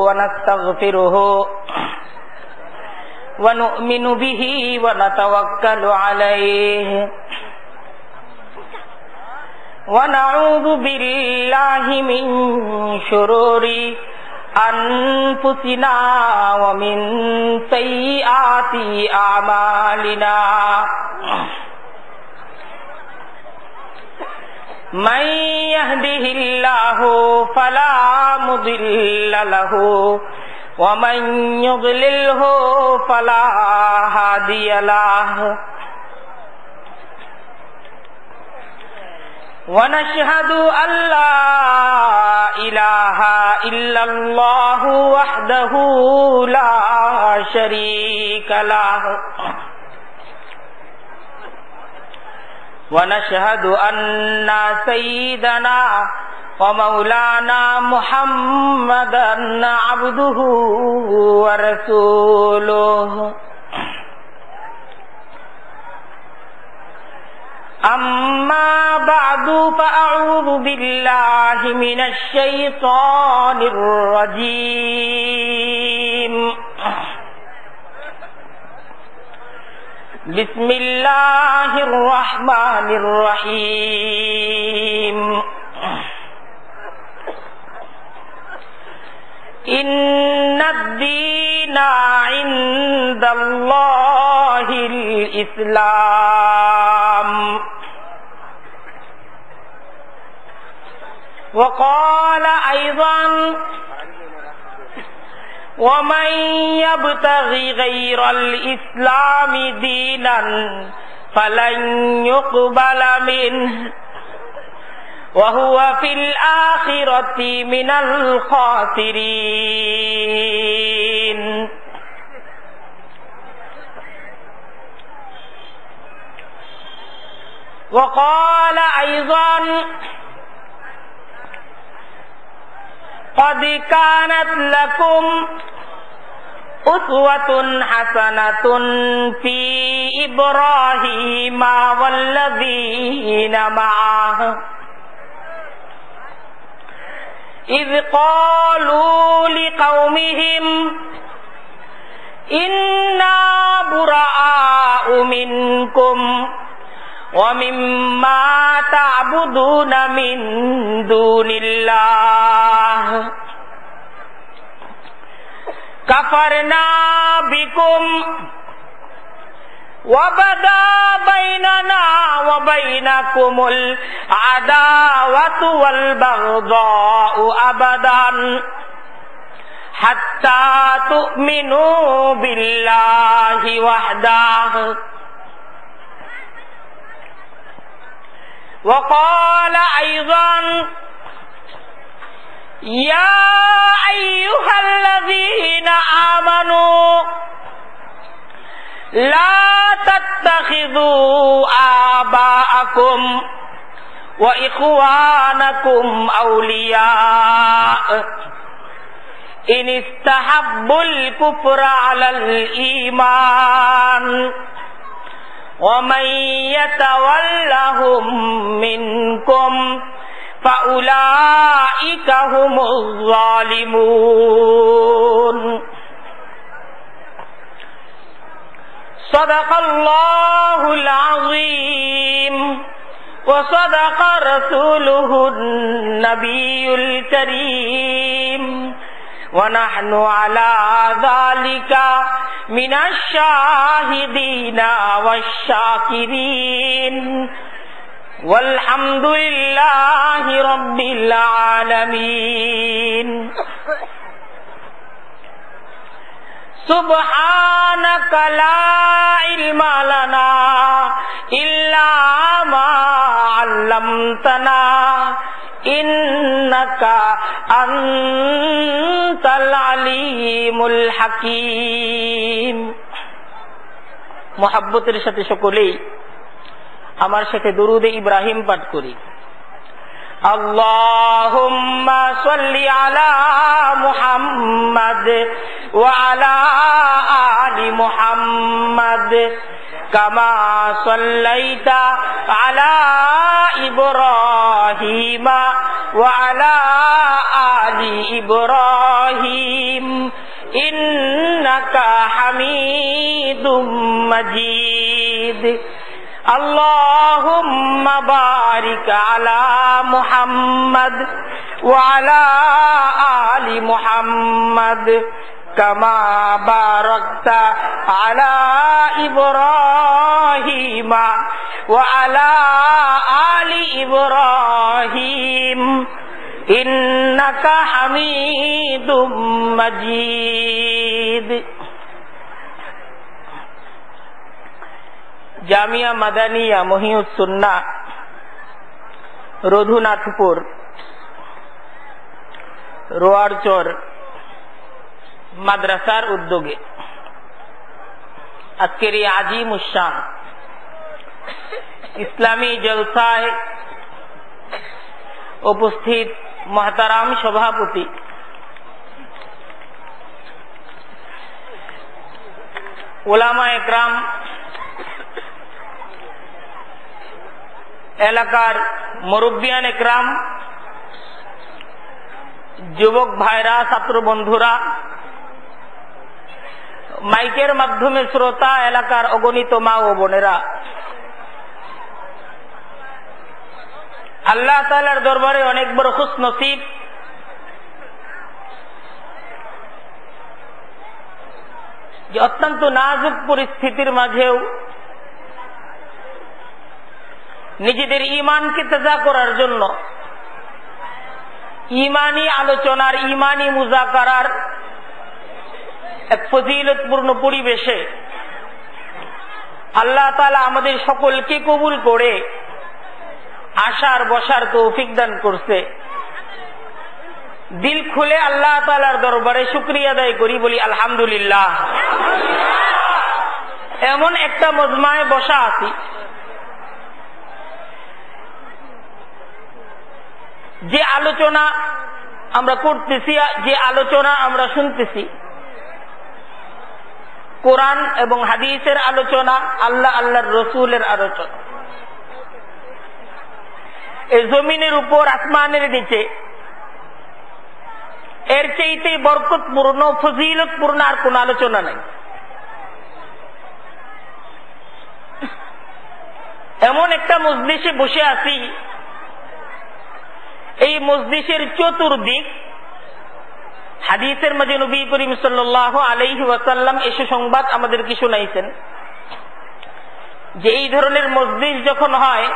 ونستغفره ونؤمن به ونتوكل عليه ونعوذ بالله من شرور أنفسنا ومن سيئات أعمالنا من يهده الله فلا مضل له ومن يضلله فلا هادي له ونشهد أن لا إله إلا الله وحده لا شريك له ونشهد أن سيدنا ومولانا محمدا عبده ورسوله أما بعد فأعوذ بالله من الشيطان الرجيم بسم الله الرحمن الرحيم إن الدين عند الله الإسلام وقال أيضا ومن يبتغي غير الإسلام دينا فلن يقبل منه وهو في الآخرة من الخاسرين وقال أيضا قد كانت لكم أسوة حسنة في إبراهيم والذين معه إذ قالوا لقومهم إنا براء منكم ومما تعبدون من دون الله كفرنا بكم وبدا بيننا وبينكم العداوة والبغضاء أبدا حتى تؤمنوا بالله وحده وقال أيضا يا أيها الذين آمنوا لا تتخذوا آباءكم وإخوانكم أولياء إن استحبوا الكفر على الإيمان ومن يتولهم منكم فأولئك هم الظالمون صدق الله العظيم وصدق رسوله النبي الكريم ونحن على ذلك من الشاهدين والشاكرين والحمد لله رب العالمين سبحانك لا علم لنا إلا ما علمتنا إنك أنت العليم الحكيم মোহাব্বতের সাথে সকলেই আমার সাথে দুরুদে ইব্রাহিম পাঠ করি। আল্লাহুম্মা সাল্লি আলা মুহাম্মাদ ওয়া আলা আলি মুহাম্মাদ কামা সাল্লাইতা আলা ইব্রাহিম ওয়া আলা আলি ইব্রাহিম ইন্নাকা হামিদুম মাজিদ। আল্লাহুম্মা বারিক আলা মুহাম্মাদ ওয়া আলা আলি মুহাম্মাদ কামা বারাকতা আলা ইব্রাহিম ওয়া আলা আলি ইব্রাহিম ইন্নাকা হামিদুম মাজিদ। জামিয়া মাদানিয়া মহিউস সুন্নাহ রঘুনাথপুর রোয়ারচর মাদ্রাসার উদ্যোগে আজকের এই আজিম উশান ইসলামী জলসায় উপস্থিত মহতারাম সভাপতি, উলামা একরাম, এলাকার মুরব্বিয়ান একরাম, যুবক ভাইরা, ছাত্র বন্ধুরা, মাইকের মাধ্যমে শ্রোতা, এলাকার অগণিত মা ও বোনেরা, আল্লাহ তাআলার দরবারে অনেক বড় খুশ নসিব যে অত্যন্ত নাজুক পরিস্থিতির মাঝেও নিজেদের ঈমানকে তাজা করার জন্য ঈমানি আলোচনার, ঈমানি মুযাকারার এক ফজিলতপূর্ণ পরিবেশে আল্লাহ তাআলা আমাদের সকলকে কবুল করে আসার বসার তৌফিক দান করছে। দিল খুলে আল্লাহ তাআলার দরবারে শুকরিয়া আদায় করি, বলি আলহামদুলিল্লাহ। এমন একটা মজমায় বসা আছি যে আলোচনা আমরা করতেছি, যে আলোচনা আমরা শুনতেছি, কোরআন এবং হাদিসের আলোচনা, আল্লাহ আল্লাহর রসুলের আলোচনা। এই জমিনের উপর, আসমানের নিচে এর চাইতে বরকতপূর্ণ, ফজিলতপূর্ণ আর কোন আলোচনা নাই। এমন একটা মজলিসে বসে আছি, এই মজলিসের চতুর্দিক হাদিসের মাঝে নবী করিম সাল্লাল্লাহু আলাইহি ওয়াসাল্লাম এসে সংবাদ আমাদেরকে শোনাইছেন যে এই ধরনের মজলিস যখন হয়,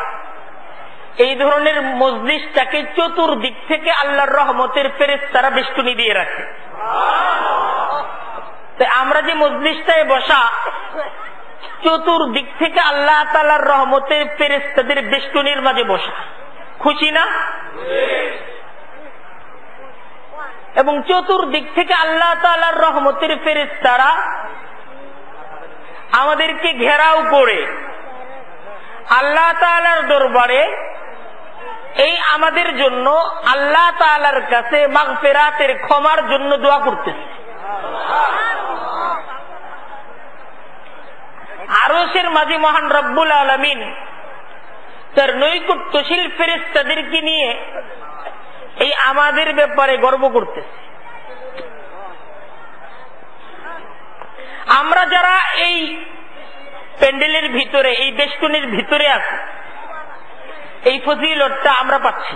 এই ধরনের মজলিসটাকে চতুর্দিক থেকে আল্লাহর রহমতের ফেরেশতারা বেষ্টনী দিয়ে রাখে। তাই আমরা যে মজলিসটায় বসা, চতুর্দিক থেকে আল্লাহ তাআলার রহমতের ফেরেশতাদের বেষ্টনীর মাঝে বসা, খুশি না? এবং চতুর্দিক থেকে আল্লাহ তাআলার রহমতের ফেরেশতারা আমাদেরকে ঘেরাও করে আল্লাহ তাআলার দরবারে এই আমাদের জন্য আল্লাহ তাআলার কাছে মাগফিরাতের, ক্ষমার জন্য দোয়া করতেছে। আরশের মাঝে মহান রব্বুল আলামিন তার নৈকট্যশীল ফেরেশতাদেরকে নিয়ে এই আমাদের ব্যাপারে গর্ব করতেছে। আমরা যারা এই প্যান্ডেলের ভিতরে, এই বেষ্টনীর ভিতরে আছি, এই ফজিলতটা আমরা পাচ্ছি,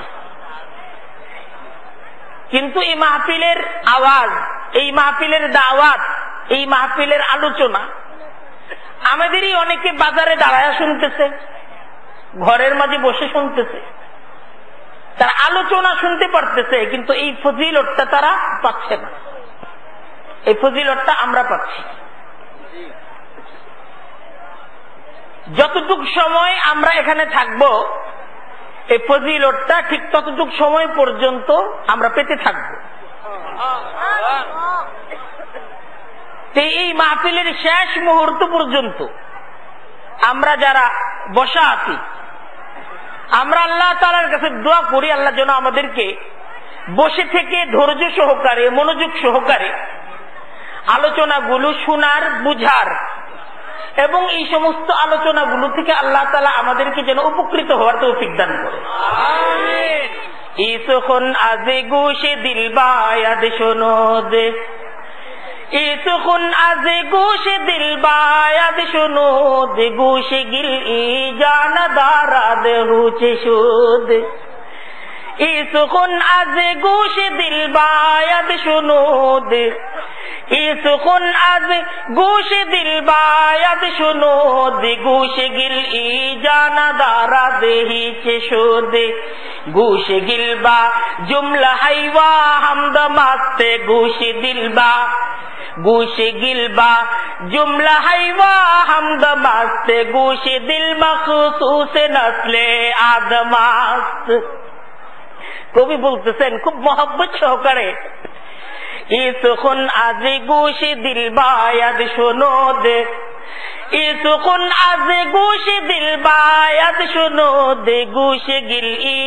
কিন্তু এই মাহফিলের আওয়াজ, এই মাহফিলের দাওয়াত, এই মাহফিলের আলোচনা আমাদেরই অনেকে বাজারে দাঁড়ায় শুনতেছে, ঘরের মাঝে বসে শুনতেছে, তার আলোচনা শুনতে পারতেছে, কিন্তু এই ফজিলতটা তারা পাচ্ছে না। এই ফজিলতটা আমরা পাচ্ছি। যতটুক সময় আমরা এখানে থাকব, এই ফজিলতটা ঠিক ততটুক সময় পর্যন্ত আমরা পেতে থাকব। এই মাহফিলের শেষ মুহূর্ত পর্যন্ত আমরা যারা বসা আছি, আমরা আল্লাহ তাআলার কাছে দোয়া করি, আল্লাহ যেন আমাদেরকে বসে থেকে ধৈর্য সহকারে, মনোযোগ সহকারে আলোচনাগুলো শোনার, বুঝার এবং এই সমস্ত আলোচনাগুলো থেকে আল্লাহ তাআলা আমাদেরকে যেন উপকৃত হওয়ার তৌফিক দান করে। আমিন। ইসখন আজে গোশে দিল বায়াদ শোনো দে, ইসুকুন আজ গোশ দিল বায়াদ শুনুদ গোশ গিল ই জান দারাদ হুচে সুদ ইসুকুন আজ গোশ দিল বায়াদ শুনুদ ইসুকুন আজ গোশ দিল বায়াদ শুনুদ গোশ গিল ই জান দারাদ হিচে সুদ গোশ গিল বা জুমলা হাইওয়া হামদ মাস্তে গোশ দিল বা গোশ গিলবা জুমলা হাইওয়া হামদ মাস্তে গোশ দিল মখসুস নসলে আদমাস্ত। কবি বলতেছেন খুব মহব্বত সহকারে, ইসুকুন আজ গোশ দিল বায়াদ শুনুদ ইসুকুন আজ গোশ দিল বায়াদ শুনুদ গোশ গিল ই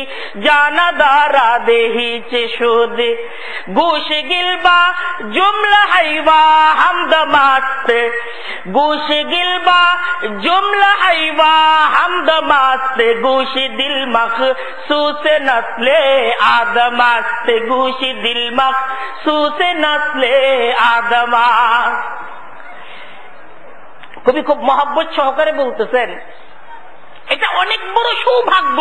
জানা দারা দেহিচে সুদ গোশ গিলবা জুমলা হাইওয়া হামদ মাস্ত গোশ গিলবা জুমলা হাইওয়া হামদ মাস্ত গোশ দিল মখসুস নসলে আদমাস্ত গোশ দিল মখসুস নসলে আদমাস্ত। কবি খুব মহব্বত সহকারে বলতেছেন এটা অনেক বড় সৌভাগ্য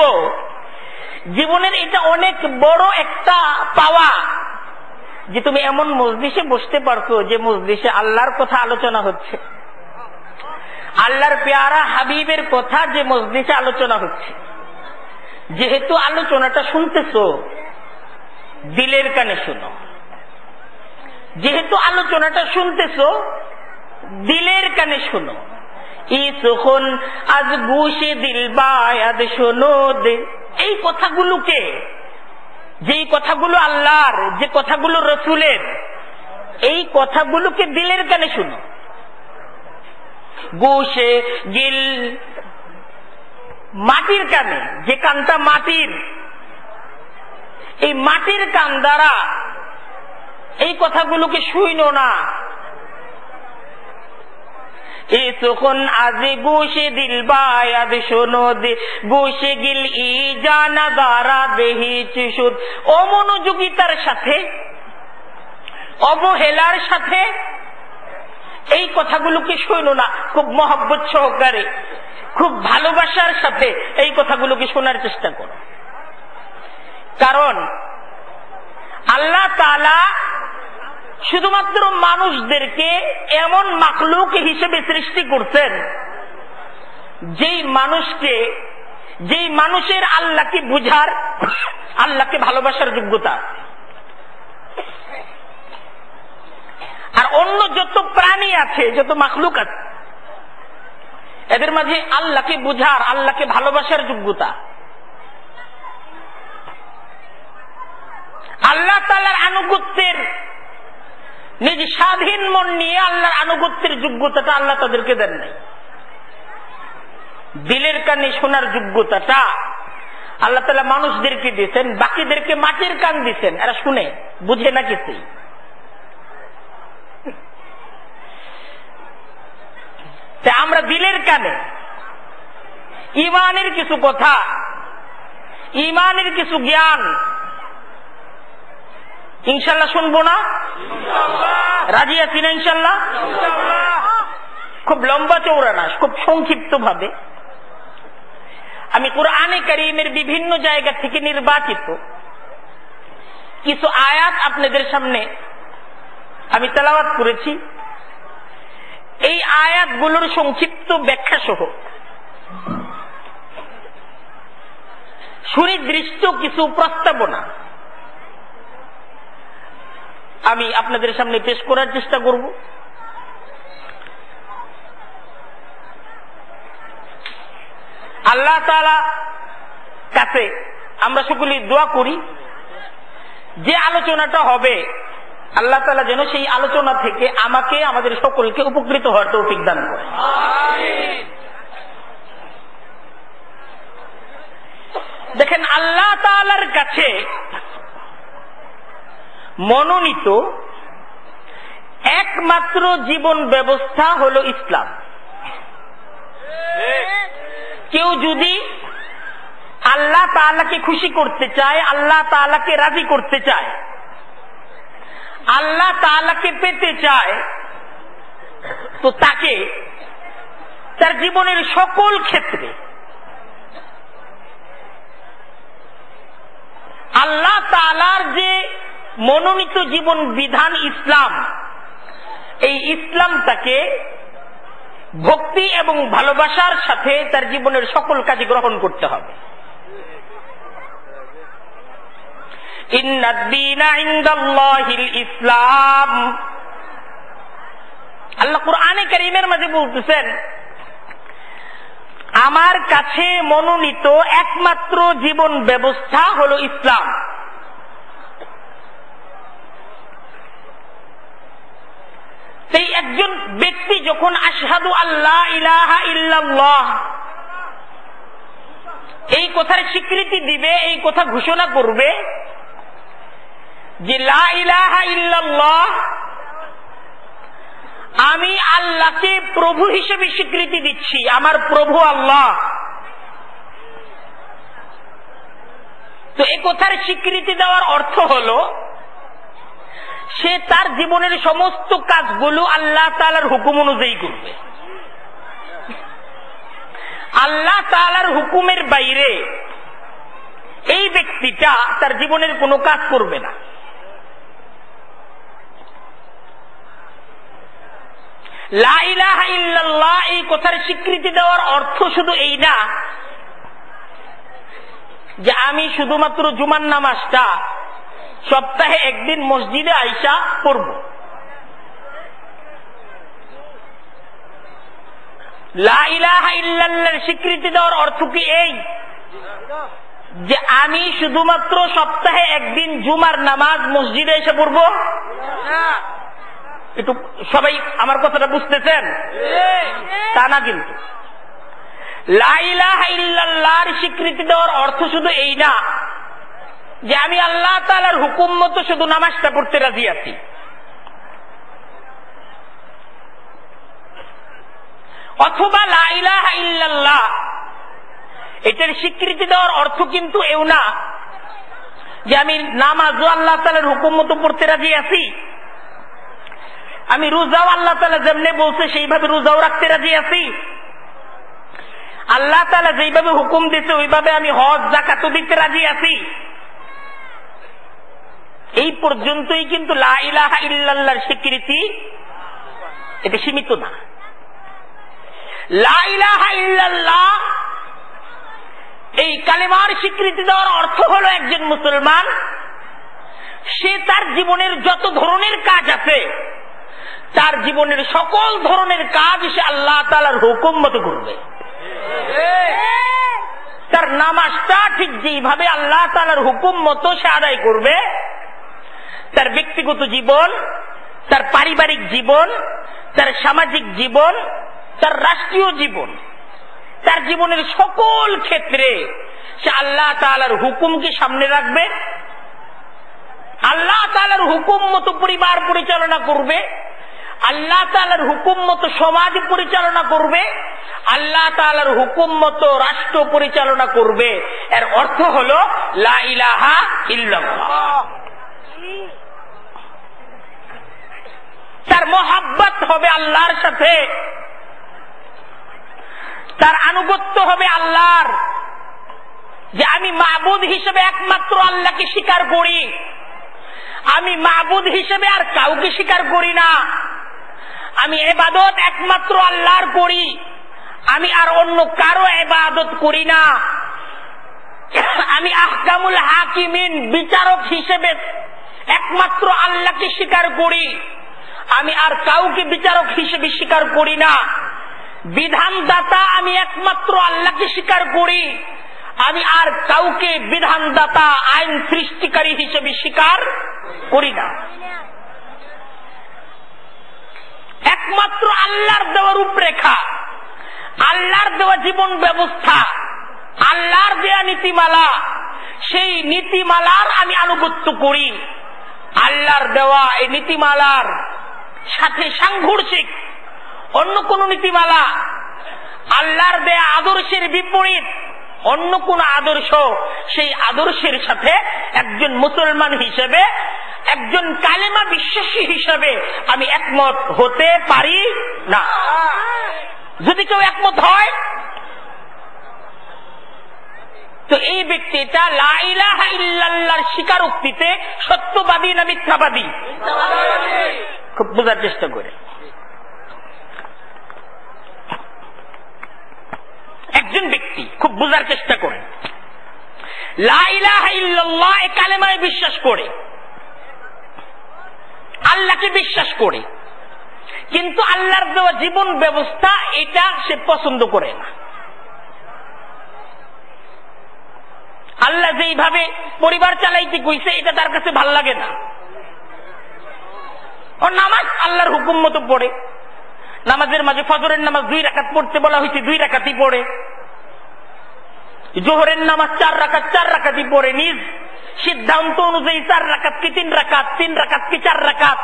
জীবনের, এটা অনেক বড় একটা পাওয়া যে তুমি এমন মজলিসে বসতে পারছো যে মজলিসে আল্লাহর কথা আলোচনা হচ্ছে, আল্লাহর পেয়ারা হাবিবের কথা যে মজলিসে আলোচনা হচ্ছে। যেহেতু আলোচনাটা শুনতেছো দিলের কানে শুনো, যেহেতু আলোচনাটা শুনতেছো দিলের কানে শোনো। ইসুকুন আজ গোশে দিল বায়াদ শুনুদ এই কথাগুলোকে, যেই কথাগুলো আল্লাহর, যে কথাগুলো রসুলের, এই কথাগুলোকে দিলের কানে শুনো। গোশে গিল মাটির কানে, যে কানটা মাটির, এই মাটির কান দ্বারা এই কথাগুলোকে শুইনো না। ইসুকুন আজ গোশে দিল বায়াদ শুনুদ গোশ গিল ই জানা দারা দেহিচে সুদ। অমনোযোগিতার সাথে, অবহেলার সাথে এই কথাগুলোকে শোনো না, খুব মহব্বত সহকারে, খুব ভালোবাসার সাথে এই কথাগুলোকে শোনার চেষ্টা করো। কারণ আল্লাহ তাআলা শুধুমাত্র মানুষদেরকে এমন মাখলুক হিসেবে সৃষ্টি করছেন যেই মানুষকে, যেই মানুষের আল্লাহকে বুঝার, আল্লাহকে ভালোবাসার যোগ্যতা। আর অন্য যত প্রাণী আছে, যত মাখলুক আছে, এদের মাঝে আল্লাহকে বুঝার, আল্লাহকে ভালোবাসার যোগ্যতা। আল্লাহ তাআলার আনুগত্যের, নিজ স্বাধীন মন নিয়ে আল্লাহর আনুগত্যের যোগ্যতাটা আল্লাহ তাদেরকে দেন নাই। দিলের কানে শোনার যোগ্যতাটা আল্লাহ তাআলা মানুষদেরকে দিয়েছেন, বাকিদেরকে মাটির কান দিয়েছেন, এরা শুনে বুঝে না কিছুই। আমরা দিলের কানে ঈমানের কিছু কথা, ঈমানের কিছু জ্ঞান ইনশাল্লাহ শুনবো না? রাজি আছি না ইনশাল্লাহ? খুব লম্বা চৌড়া না, খুব সংক্ষিপ্ত ভাবে আমি কুরআনে কারীমের বিভিন্ন জায়গা থেকে নির্বাচিত কিছু আয়াত আপনাদের সামনে আমি তেলাওয়াত করেছি। এই আয়াতগুলোর সংক্ষিপ্ত ব্যাখ্যা সহ সুনির্দিষ্ট কিছু প্রস্তাবনা আমি আপনাদের সামনে পেশ করার চেষ্টা করব। আল্লাহ তাআলা কাছে আমরা সকলেই দোয়া করি যে আলোচনাটা হবে আল্লাহ তাআলা যেন সেই আলোচনা থেকে আমাকে, আমাদের সকলকে উপকৃত হওয়ার তৌফিক দান করে। দেখেন, আল্লাহ তাআলার কাছে মনোনীত একমাত্র জীবন ব্যবস্থা হলো ইসলাম। কেউ যদি আল্লাহ তাআলাকে খুশি করতে চায়, আল্লাহ তাআলাকে রাজি করতে চায়, আল্লাহ তাআলাকে পেতে চায়, তো তাকে তার জীবনের সকল ক্ষেত্রে আল্লাহ তাআলার যে মনোনীত জীবন বিধান ইসলাম, এই ইসলামটাকে ভক্তি এবং ভালোবাসার সাথে তার জীবনের সকল কাজে গ্রহণ করতে হবে। ইন্নাদ-দীনা ইনদাল্লাহিল ইসলাম, আল্লাহ কুরআনে কারীমের মাঝে বলতেছেন, আমার কাছে মনোনীত একমাত্র জীবন ব্যবস্থা হলো ইসলাম। সেই একজন ব্যক্তি যখন আশহাদু আল্লা ইলাহা ইল্লাল্লাহ এই কথার স্বীকৃতি দিবে, এই কথা ঘোষণা করবে যে লা ইলাহা ইল্লাল্লাহ, আমি আল্লাহকে প্রভু হিসেবে স্বীকৃতি দিচ্ছি, আমার প্রভু আল্লাহ। তো এই কথার স্বীকৃতি দেওয়ার অর্থ হলো সে তার জীবনের সমস্ত কাজগুলো আল্লাহ তাআলার হুকুম অনুযায়ী করবে। আল্লাহ তাআলার হুকুমের বাইরে এই ব্যক্তিটা তার জীবনের কোনো কাজ করবে না। লা ইলাহা ইল্লাল্লাহ এই কথার স্বীকৃতি দেওয়ার অর্থ শুধু এই না যে আমি শুধুমাত্র জুমার নামাজটা সপ্তাহে একদিন মসজিদে আইসা পড়ব। লা ইলাহা ইল্লাল্লাহর স্বীকৃতি দেওয়ার অর্থ কি এই যে আমি শুধুমাত্র সপ্তাহে একদিন জুমার নামাজ মসজিদে এসে পড়ব? একটু সবাই আমার কথাটা বুঝতেছেন? তা না, কিন্তু লা ইলাহা ইল্লাল্লাহর স্বীকৃতি দেওয়ার অর্থ শুধু এই না যে আমি আল্লাহ তাআলার হুকুম মতো শুধু নামাজটা পড়তে রাজি আছি। অথবা লা ইলাহা ইল্লাল্লাহ এটার স্বীকৃতি দেওয়ার অর্থ কিন্তু এও না যে আমি নামাজও আল্লাহ তাআলার হুকুম মতো পড়তে রাজি আছি, আমি রোজাও আল্লাহ তাআলা যেমনি বলছে সেইভাবে রোজাও রাখতে রাজি আছি, আল্লাহ তাআলা যেইভাবে হুকুম দিতে ওইভাবে আমি হজ যাকাতও দিতে রাজি আছি। এই পর্যন্তই কিন্তু লা ইলাহা ইল্লাল্লাহর স্বীকৃতি, এটা সীমিত না। লা ইলাহা ইল্লাল্লাহ এই কালেমার স্বীকৃতি দেওয়ার অর্থ হলো একজন মুসলমান সে তার জীবনের যত ধরনের কাজ আছে তার জীবনের সকল ধরনের কাজ সে আল্লাহ তাআলার হুকুম মতো করবে। তার নামাজটা ঠিক যেভাবে আল্লাহ তাআলার হুকুম মতো সে আদায় করবে, তার ব্যক্তিগত জীবন, তার পারিবারিক জীবন, তার সামাজিক জীবন, তার রাষ্ট্রীয় জীবন, তার জীবনের সকল ক্ষেত্রে সে আল্লাহ তাআলার হুকুমকে সামনে রাখবে, আল্লাহ তাআলার হুকুম মতো পরিবার পরিচালনা করবে, আল্লাহ তাআলার হুকুম মতো সমাজ পরিচালনা করবে, আল্লাহ তাআলার হুকুম মতো রাষ্ট্র পরিচালনা করবে। এর অর্থ হলো লা ইলাহা ইল্লাল্লাহ। তার মহাব্বত হবে আল্লাহর সাথে, তার আনুগত্য হবে আল্লাহর, যে আমি মাবুদ হিসেবে একমাত্র আল্লাহকে স্বীকার করি, আমি মাবুদ হিসেবে আর কাউকে স্বীকার করি না, আমি ইবাদত একমাত্র আল্লাহর করি, আমি আর অন্য কারো ইবাদত করি না, আমি আহকামুল হাকিমিন বিচারক হিসেবে একমাত্র আল্লাহকে স্বীকার করি, আমি আর কাউকে বিচারক হিসেবে স্বীকার করি না, বিধানদাতা আমি একমাত্র আল্লাহকে স্বীকার করি, আমি আর কাউকে বিধানদাতা আইন সৃষ্টিকারী হিসেবে স্বীকার করি না। একমাত্র আল্লাহর দেওয়া রূপরেখা, আল্লাহর দেওয়া জীবন ব্যবস্থা, আল্লাহর দেওয়া নীতিমালা, সেই নীতিমালার আমি আনুগত্য করি। আল্লাহর দেওয়া এই নীতিমালার সাথে সাংঘর্ষিক অন্য কোন নীতিমালা, আল্লাহর দেয়া আদর্শের বিপরীত অন্য কোন আদর্শ, সেই আদর্শের সাথে একজন মুসলমান হিসেবে একজন কালেমা বিশ্বাসী হিসাবে আমি একমত হতে পারি না। যদি কেউ একমত হয় তো এই ব্যক্তিটা লা ইলাহা ইল্লাল্লাহর স্বীকারোক্তিতে সত্যবাদী না মিথ্যাবাদী? খুব বোঝার চেষ্টা করে। একজন ব্যক্তি খুব বোঝার চেষ্টা করে লা ইলাহা ইল্লাল্লাহ এই কালেমায় বিশ্বাস করে, আল্লাহকে বিশ্বাস করে, কিন্তু আল্লাহর দেওয়া জীবন ব্যবস্থা এটা সে পছন্দ করে না। আল্লাহ যেইভাবে পরিবার চালাইতে কইছে এটা তার কাছে ভাল লাগে না। ও নামাজ আল্লাহর হুকুম মতো পড়ে, নামাজের মাঝে ফজরের নামাজ 2 রাকাত পড়তে বলা হয়েছে 2 রাকাতই পড়ে, জোহরের নামাজ 4 রাকাত 4 রাকাতই পড়ে, নিজ সিদ্ধান্ত অনুযায়ী 4 রাকাত কি 3 রাকাত, 3 রাকাত কি 4 রাকাত,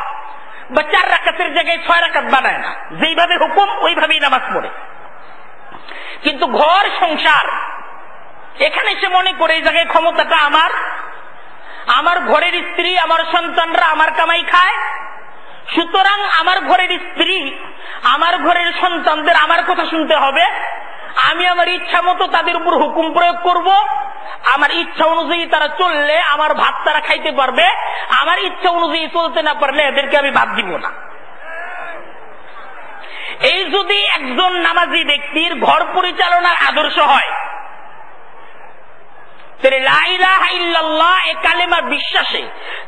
বা 4 রাকাতের জায়গায় 6 রাকাত বানায় না, যেইভাবে হুকুম ওইভাবেই নামাজ পড়ে। কিন্তু ঘর সংসার এখানে সে মনে করে এই জায়গায় ক্ষমতাটা আমার, আমার ঘরের স্ত্রী আমার সন্তানরা আমার কামাই খায়, সুতরাং আমার ঘরের স্ত্রী আমার ঘরের সন্তানদের আমার কথা শুনতে হবে, আমি আমার ইচ্ছা মতো তাদের উপর হুকুম প্রয়োগ করব, আমার ইচ্ছা অনুযায়ী তারা চললে আমার ভাত তারা খাইতে পারবে, আমার ইচ্ছা অনুযায়ী চলতে না পারলে এদেরকে আমি ভাত দিব না। এই যদি একজন নামাজি ব্যক্তির ঘর পরিচালনার আদর্শ হয় তাহলে লা ইলাহা ইল্লাল্লাহ এই কালেমা বিশ্বাসে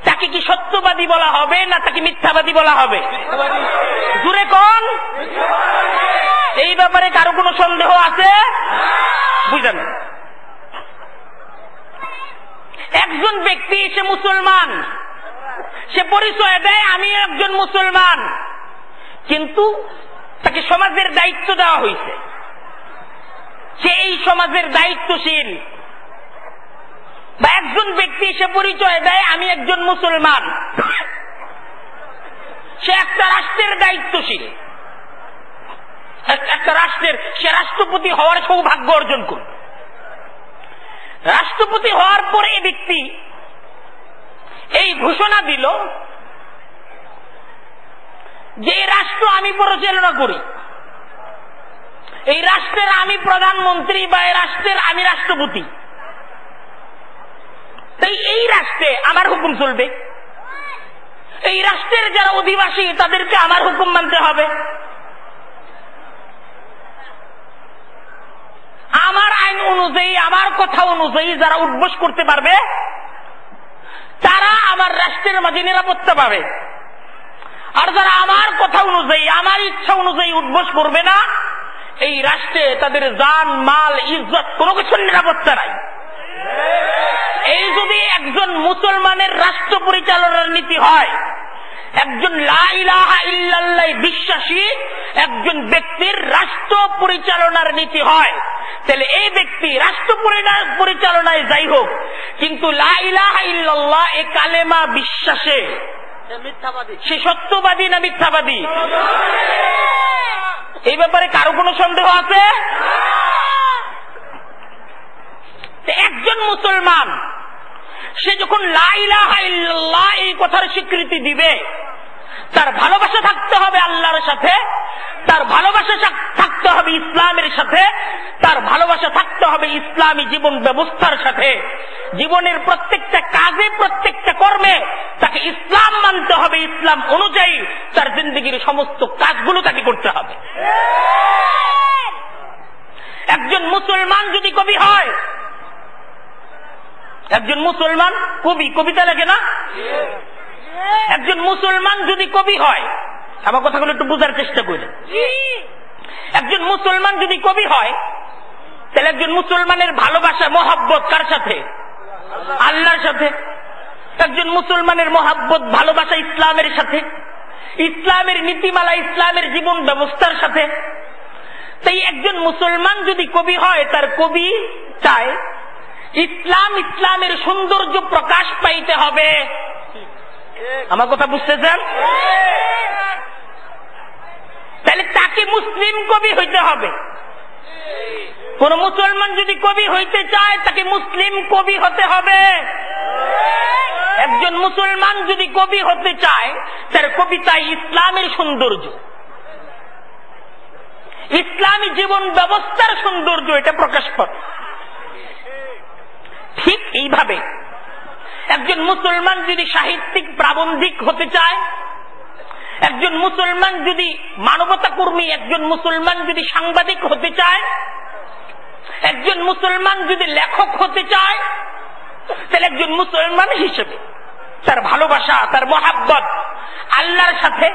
তাকে কি সত্যবাদী বলা হবে না তাকে মিথ্যাবাদী বলা হবে? জোরে কোন? এই ব্যাপারে কারো কোনো সন্দেহ আছে? বুঝলেন? একজন ব্যক্তি সে মুসলমান, সে পরিচয় দেয় আমি একজন মুসলমান, কিন্তু তাকে সমাজের দায়িত্ব দেওয়া হয়েছে, সে এই সমাজের দায়িত্বশীল। বা একজন ব্যক্তি সে পরিচয় দেয় আমি একজন মুসলমান, সে একটা রাষ্ট্রের দায়িত্বশীল, একটা রাষ্ট্রের সে রাষ্ট্রপতি হওয়ার সৌভাগ্য অর্জন করবে। রাষ্ট্রপতি হওয়ার পরে এই ব্যক্তি এই ঘোষণা দিল যে এই রাষ্ট্র আমি পরিচালনা করি, এই রাষ্ট্রের আমি প্রধানমন্ত্রী বা এই রাষ্ট্রের আমি রাষ্ট্রপতি, তাই এই রাষ্ট্রে আমার হুকুম চলবে, এই রাষ্ট্রের যারা অধিবাসী তাদেরকে আমার হুকুম মানতে হবে, আমার আইন অনুযায়ী আমার কথা অনুযায়ী যারা উদ্বোস করতে পারবে তারা আমার রাষ্ট্রের মাঝে নিরাপত্তা পাবে, আর যারা আমার কথা অনুযায়ী আমার ইচ্ছা অনুযায়ী উদ্বোস করবে না এই রাষ্ট্রে তাদের জান মাল ইজ্জত কোনো কিছুর নিরাপত্তা নাই। এই যদি একজন মুসলমানের রাষ্ট্র পরিচালনার নীতি হয়, একজন লা ইলাহা ইল্লাল্লাহ বিশ্বাসী একজন ব্যক্তির রাষ্ট্র পরিচালনার নীতি হয়, তাহলে এই ব্যক্তি রাষ্ট্র পরিচালনায় যাই হোক কিন্তু লা ইলাহা ইল্লাল্লাহ এ কালেমা বিশ্বাসে সে সত্যবাদী না মিথ্যাবাদী? এই ব্যাপারে কারো কোনো সন্দেহ আছে? একজন মুসলমান সে যখন লা ইলাহা ইল্লাল্লাহ এই কথার স্বীকৃতি দিবে, তার ভালোবাসা থাকতে হবে আল্লাহর সাথে, তার ভালোবাসা থাকতে হবে ইসলামের সাথে, তার ভালোবাসা থাকতে হবে ইসলামী জীবন ব্যবস্থার সাথে, জীবনের প্রত্যেকটা কাজে প্রত্যেকটা কর্মে তাকে ইসলাম মানতে হবে, ইসলাম অনুযায়ী তার জিন্দেগির সমস্ত কাজগুলো তাকে করতে হবে। একজন মুসলমান যদি কবি হয়, একজন মুসলমান কবি, কবিতা লেখে না, একজন মুসলমান যদি কবি হয়, আমার কথাগুলো একটু বোঝার চেষ্টা করেন, একজন মুসলমান যদি কবি হয় তাহলে একজন মুসলমানের ভালোবাসা মহব্বত কার সাথে? আল্লাহর সাথে। একজন মুসলমানের মহব্বত ভালোবাসা ইসলামের সাথে, ইসলামের নীতিমালা ইসলামের জীবন ব্যবস্থার সাথে। তাই একজন মুসলমান যদি কবি হয় তার কবি চায় ইসলাম ইসলামের সৌন্দর্য প্রকাশ পাইতে হবে। আমার কথা বুঝতেছেন? তাহলে তাকে মুসলিম কবি হইতে হবে। কোন মুসলমান যদি কবি হইতে চায় তাকে মুসলিম কবি হতে হবে। একজন মুসলমান যদি কবি হতে চায়, তার কবিতায় ইসলামের সৌন্দর্য, ইসলামী জীবন ব্যবস্থার সৌন্দর্য এটা প্রকাশ পাবে। ঠিক এইভাবে একজন মুসলমান যদি সাহিত্যিক প্রাবন্ধিক হতে চায়, একজন মুসলমান যদি মানবতা কর্মী, একজন মুসলমান যদি সাংবাদিক হতে চায়, একজন মুসলমান যদি লেখক হতে চায়, তাহলে একজন মুসলমান হিসেবে তার ভালোবাসা, তার মহাব্বত আল্লাহর সাথে,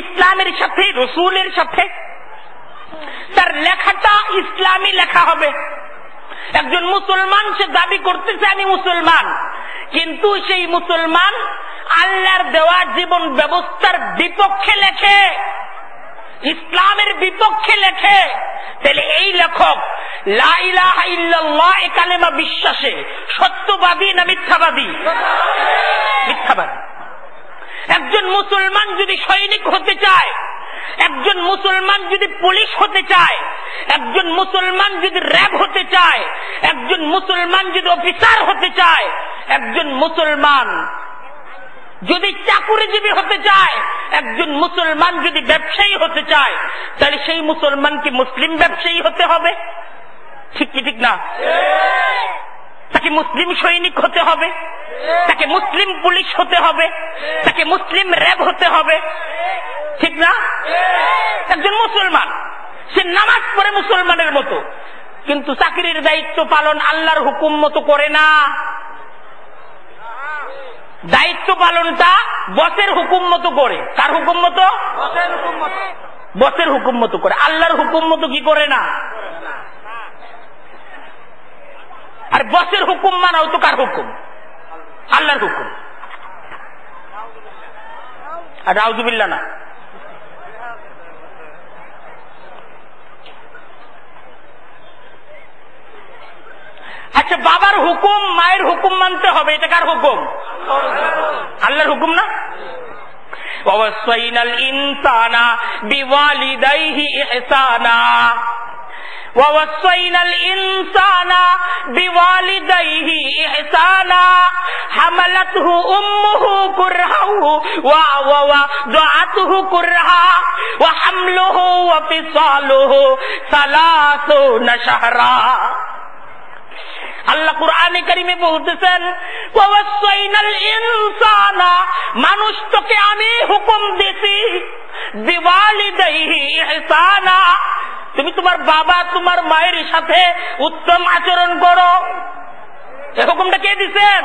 ইসলামের সাথে, রসুলের সাথে, তার লেখাটা ইসলামী লেখা হবে। একজন মুসলমান সে দাবি করতেছে আমি মুসলমান, কিন্তু সেই মুসলমান আল্লাহর দেওয়া জীবন ব্যবস্থার বিপক্ষে লেখে, ইসলামের বিপক্ষে লেখে, তাহলে এই লেখক লা ইলাহা ইল্লাল্লাহ এ কালেমা বিশ্বাসে সত্যবাদী না মিথ্যাবাদী? মিথ্যাবাদী। একজন মুসলমান যদি সৈনিক হতে চায়, একজন মুসলমান যদি পুলিশ হতে চায়, একজন মুসলমান যদি র্যাব হতে চায়, একজন মুসলমান যদি অফিসার হতে চায়, একজন মুসলমান যদি চাকুরিজীবী হতে চায়, একজন মুসলমান যদি ব্যবসায়ী হতে চায়, তাহলে সেই মুসলমানকে মুসলিম ব্যবসায়ী হতে হবে। ঠিক কি ঠিক না? তাকে মুসলিম সৈনিক হতে হবে, তাকে মুসলিম পুলিশ হতে হবে, তাকে মুসলিম র্যাব হতে হবে, ঠিক না? একজন মুসলমান সে নামাজ পড়ে মুসলমানের মতো, কিন্তু চাকরির দায়িত্ব পালন আল্লাহর হুকুম মতো করে না। দায়িত্ব পালনটা বসের হুকুম মতো করে। কার হুকুম মতো? বসের হুকুম মতো করে, আল্লাহর হুকুম মতো কি করে না। আর বসের হুকুম মানাও তো কার হুকুম? আল্লাহর হুকুম। আর আউযুবিল্লাহ না। আচ্ছা, বাবার হুকুম, মায়ের হুকুম মানতে হবে, এটা কার হুকুম? আল্লাহর হুকুম না? ওয়াসাইনাল ইনসানা বিওয়ালিদাইহি ইহসানা, ওয়াসাইনাল ইনসানা বিওয়ালিদাইহি ইহসানা, হামালাতহু উম্মুহু কুরহা ওয়া ওয়াদাআতহু কুরহা ওয়া হামলুহু ওয়া ফিসালুহু 30 শাহরা। আল্লাহ কুরআনে কারিমে বলতেছেন ওয়াসাইনাল ইনসানা, মানুষ তোকে আমি হুকুম দিয়েছি বিওয়ালিদাইহি ইহসানা, তুমি তোমার বাবা তোমার মায়ের সাথে উত্তম আচরণ করো। এই হুকুমটা কে দিয়েছেন?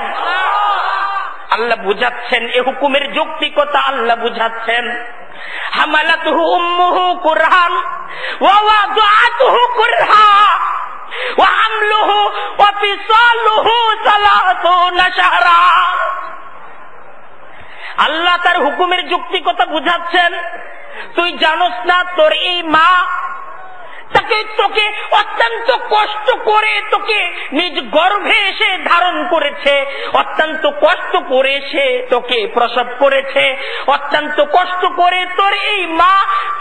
আল্লাহ বুঝাচ্ছেন, এই হুকুমের যৌক্তিকতা আল্লাহ বুঝাচ্ছেন। হামালাতুহু উম্মুহু কুরহান ওয়া ওয়াদাআতুহু কুরহা ওয়া হামলুহু ওয়া ফিসালুহু 30 শাহরা। আল্লাহ তার হুকুমের যৌক্তিকতা বুঝাচ্ছেন। তুই জানোস না তোর এই মা তোকে অত্যন্ত কষ্ট করে তোকে নিজ গর্ভে এসে ধারণ করেছে, অত্যন্ত কষ্ট করে সে তোকে প্রসব করেছে, অত্যন্ত কষ্ট করে তোর এই মা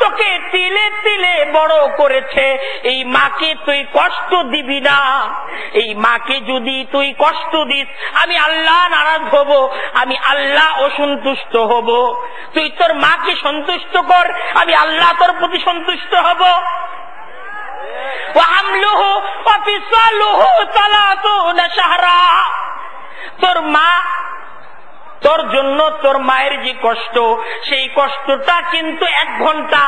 তোকে তিলে তিলে বড় করেছে। এই মাকে তুই কষ্ট দিবি না। এই মাকে যদি তুই কষ্ট দিস, আমি আল্লাহ নারাজ হব, আমি আল্লাহ অসন্তুষ্ট হব। তুই তোর মাকে সন্তুষ্ট কর, আমি আল্লাহ তোর প্রতি সন্তুষ্ট হব। তোর মা, তোর জন্য তোর মায়ের যে কষ্ট, সেই কষ্টটা কিন্তু 1 ঘন্টা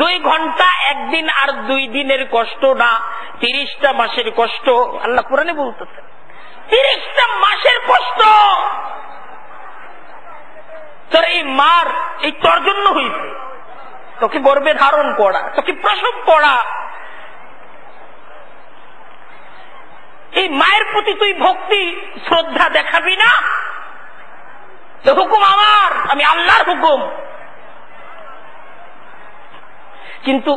2 ঘন্টা, 1 দিন আর 2 দিনের কষ্ট না, 30টা মাসের কষ্ট। আল্লাহ কোরআনে বলতেছে 30টা মাসের কষ্ট তোর এই মার, এই তোর জন্য হইছে, তোকে গর্ভে ধারণ করা, তোকে প্রসব করা। এই মায়ের প্রতি তুই ভক্তি শ্রদ্ধা দেখাবি না? হুকুম আমার, আমি আল্লাহর হুকুম। কিন্তু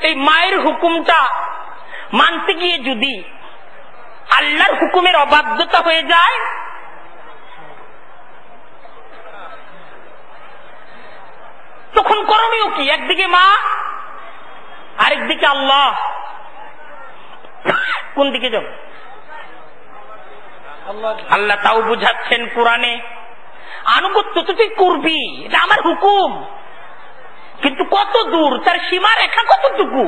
এই মায়ের হুকুমটা মানতে গিয়ে যদি আল্লাহর হুকুমের অবাধ্যতা হয়ে যায়, তখন করণীয় কি? একদিকে মা, আরেকদিকে আল্লাহ। কোন দিকে যাব? আল্লাহ তাও বুঝাচ্ছেন কোরআনে আনুগত্য তো তুই করবি, এটা আমার হুকুম, কিন্তু কত দূর, তার সীমা রেখা কতটুকু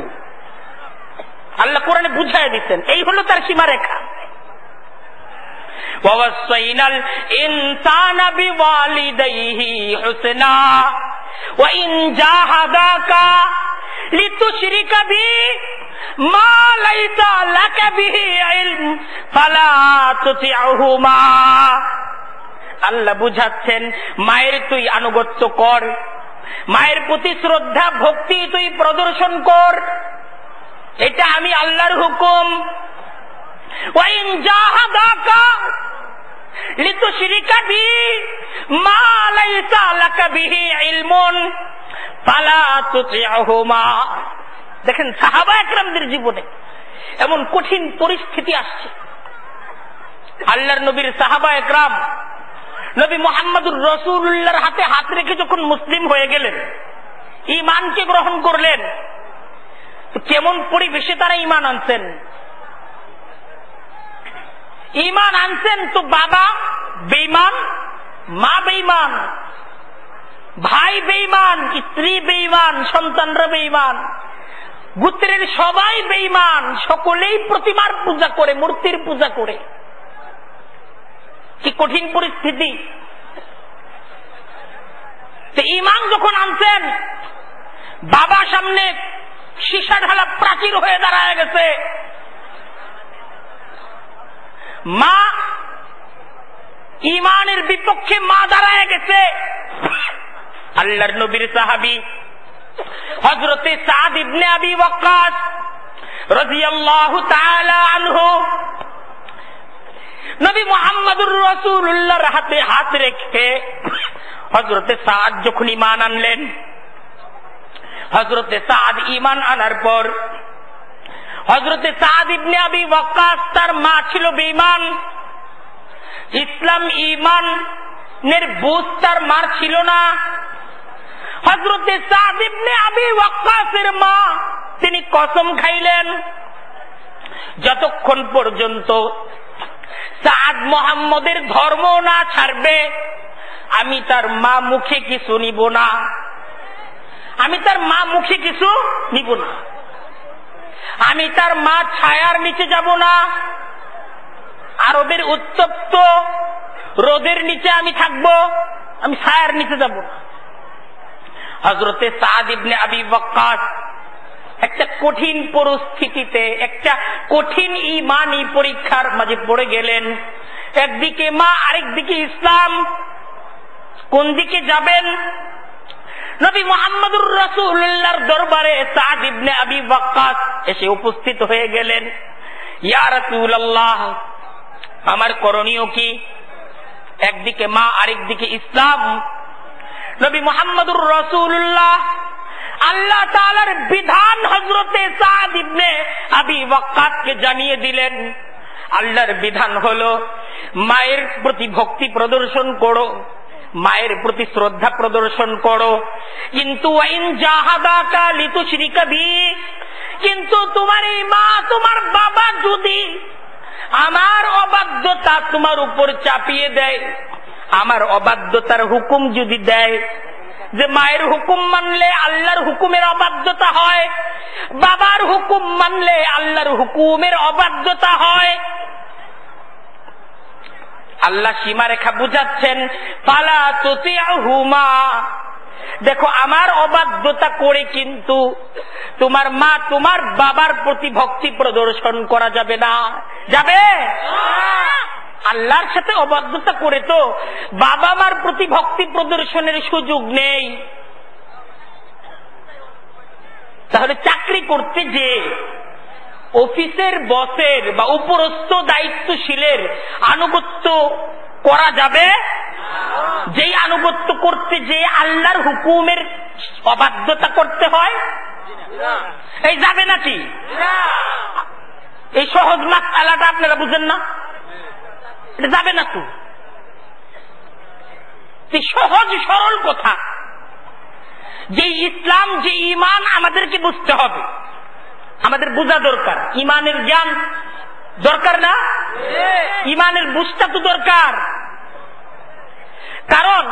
আল্লাহ কোরআনে বুঝায় দিচ্ছেন। এই হলো তার সীমা রেখা। ওয়াসাইনাল ইনসানা বিওয়ালিদাইহি হুসনা ওয়া ইন জাহাদাকা লিতুশরিকা বি মা লাইসা লাকা বিহি ইলম ফালা তুতিউহুমা। আল্লাহ বুঝাচ্ছেন, মায়ের তুই আনুগত্য কর, মায়ের প্রতি শ্রদ্ধা ভক্তি তুই প্রদর্শন কর, এটা আমি আল্লাহর হুকুম। ওয়া ইন জাহাদাকা লিতুশরিকা বি মা লাইসা লাকা বিহি ইলমুন ফালা তুতিউহুমা। দেখেন সাহাবা একরামদের জীবনে এমন কঠিন পরিস্থিতি আসছে, আল্লাহর নবীর সাহাবা একরাম নবী মুহাম্মদুর রাসূলুল্লাহর হাতে হাত রেখে যখন মুসলিম হয়ে গেলেন, ঈমানকে গ্রহণ করলেন, কেমন পরিবেশে তারা ঈমান আনছেন? ঈমান আনছেন তো বাবা বেঈমান, মা বেঈমান, ভাই বেঈমান, স্ত্রী বেঈমান, সন্তানরা বেঈমান, গোত্রের সবাই বেঈমান, সকলেই প্রতিমার পূজা করে, মূর্তির পূজা করে। কি কঠিন পরিস্থিতি! ঈমান যখন আনছেন, বাবা সামনে সীসা ঢালা প্রাচীর হয়ে দাঁড়ায় গেছে, মা ঈমানের বিপক্ষে মা দাঁড়ায় গেছে। আল্লাহর নবীর সাহাবী হযরতে সাদ ইবনে আবি ওয়াক্কাস রাদিয়াল্লাহু তাআলা আনহু নবী মুহাম্মদুর রাসূলুল্লাহর হাতে হাত রেখে হযরতে সাদ যখন ঈমান আনলেন, হযরতে সাদ ঈমান আনার পর হযরতে সাদ ইবনে আবি ওয়াক্কাস, তার মা ছিল বেঈমান, ইসলাম ঈমানের বুঝ তার মার ছিল না। হযরতে সাদ ইবনে আবি ওয়াক্কাসের মা, তিনি কসম খাইলেন, যতক্ষণ পর্যন্ত সাদ মুহাম্মদের ধর্ম না ছাড়বে, আমি তার মা মুখে কিছু নিব না, আমি তার মা মুখে কিছু নিব না, আমি তার মা ছায়ার নিচে যাব না, আরবের উত্তপ্ত রোদের নিচে আমি থাকবো, আমি ছায়ার নিচে যাব না। হযরতে সাদ ইবনে আবি ওয়াক্কাস একটা কঠিন পরিস্থিতিতে, একটা কঠিন ঈমানি পরীক্ষার মাঝে পড়ে গেলেন। একদিকে মা, আরেকদিকে ইসলাম, কোন দিকে যাবেন? নবী মুহাম্মদুর রাসূলুল্লাহর দরবারে সাদ ইবনে আবি ওয়াক্কাস এসে উপস্থিত হয়ে গেলেন। ইয়া রাসূলুল্লাহ, আমার করণীয় কি? একদিকে মা, আরেকদিকে ইসলাম। নবী মুহাম্মদুর রাসূলুল্লাহ আল্লাহ তাআলার বিধান হযরতে সাদ ইবনে আবি ওয়াক্কাসকে জানিয়ে দিলেন। আল্লাহর বিধান হলো, মায়ের প্রতি ভক্তি প্রদর্শন করো, মায়ের প্রতি শ্রদ্ধা প্রদর্শন করো, কিন্তু ওয়াইন জাহাদাকা লিতুশরিকা বি, কিন্তু তোমার এই মা, তোমার বাবা যদি আমার অবাধ্যতা তোমার উপর চাপিয়ে দেয়, আমার অবাধ্যতার হুকুম যদি দেয়, যে মায়ের হুকুম মানলে আল্লাহর হুকুমের অবাধ্যতা হয়, বাবার হুকুম মানলে আল্লাহর হুকুমের অবাধ্যতা হয়, আল্লাহ সীমারেখা বুঝাচ্ছেন, ফালা তুতিউহুমা। দেখো, আমার অবাধ্যতা করে কিন্তু তোমার মা, তোমার বাবার প্রতি ভক্তি প্রদর্শন করা যাবে না। যাবে? আল্লাহর সাথে অবাধ্যতা করে তো বাবা মার প্রতি ভক্তি প্রদর্শনের সুযোগ নেই। তাহলে চাকরি করতে যে অফিসের বসের বা উপরস্থ দায়িত্বশীলের আনুগত্য করা যাবে, যেই আনুগত্য করতে যে আল্লাহর হুকুমের অবাধ্যতা করতে হয়, এই যাবে নাকি? এই সহজ মাসআলাটা আপনারা বুঝেন না? এটা যাবে না তো। সহজ সরল কথা, যে ইসলাম, যে ঈমান আমাদেরকে বুঝতে হবে, আমাদের বোঝা দরকার। ঈমানের জ্ঞান দরকার না? ঈমানের বুঝটা তো দরকার। কারণ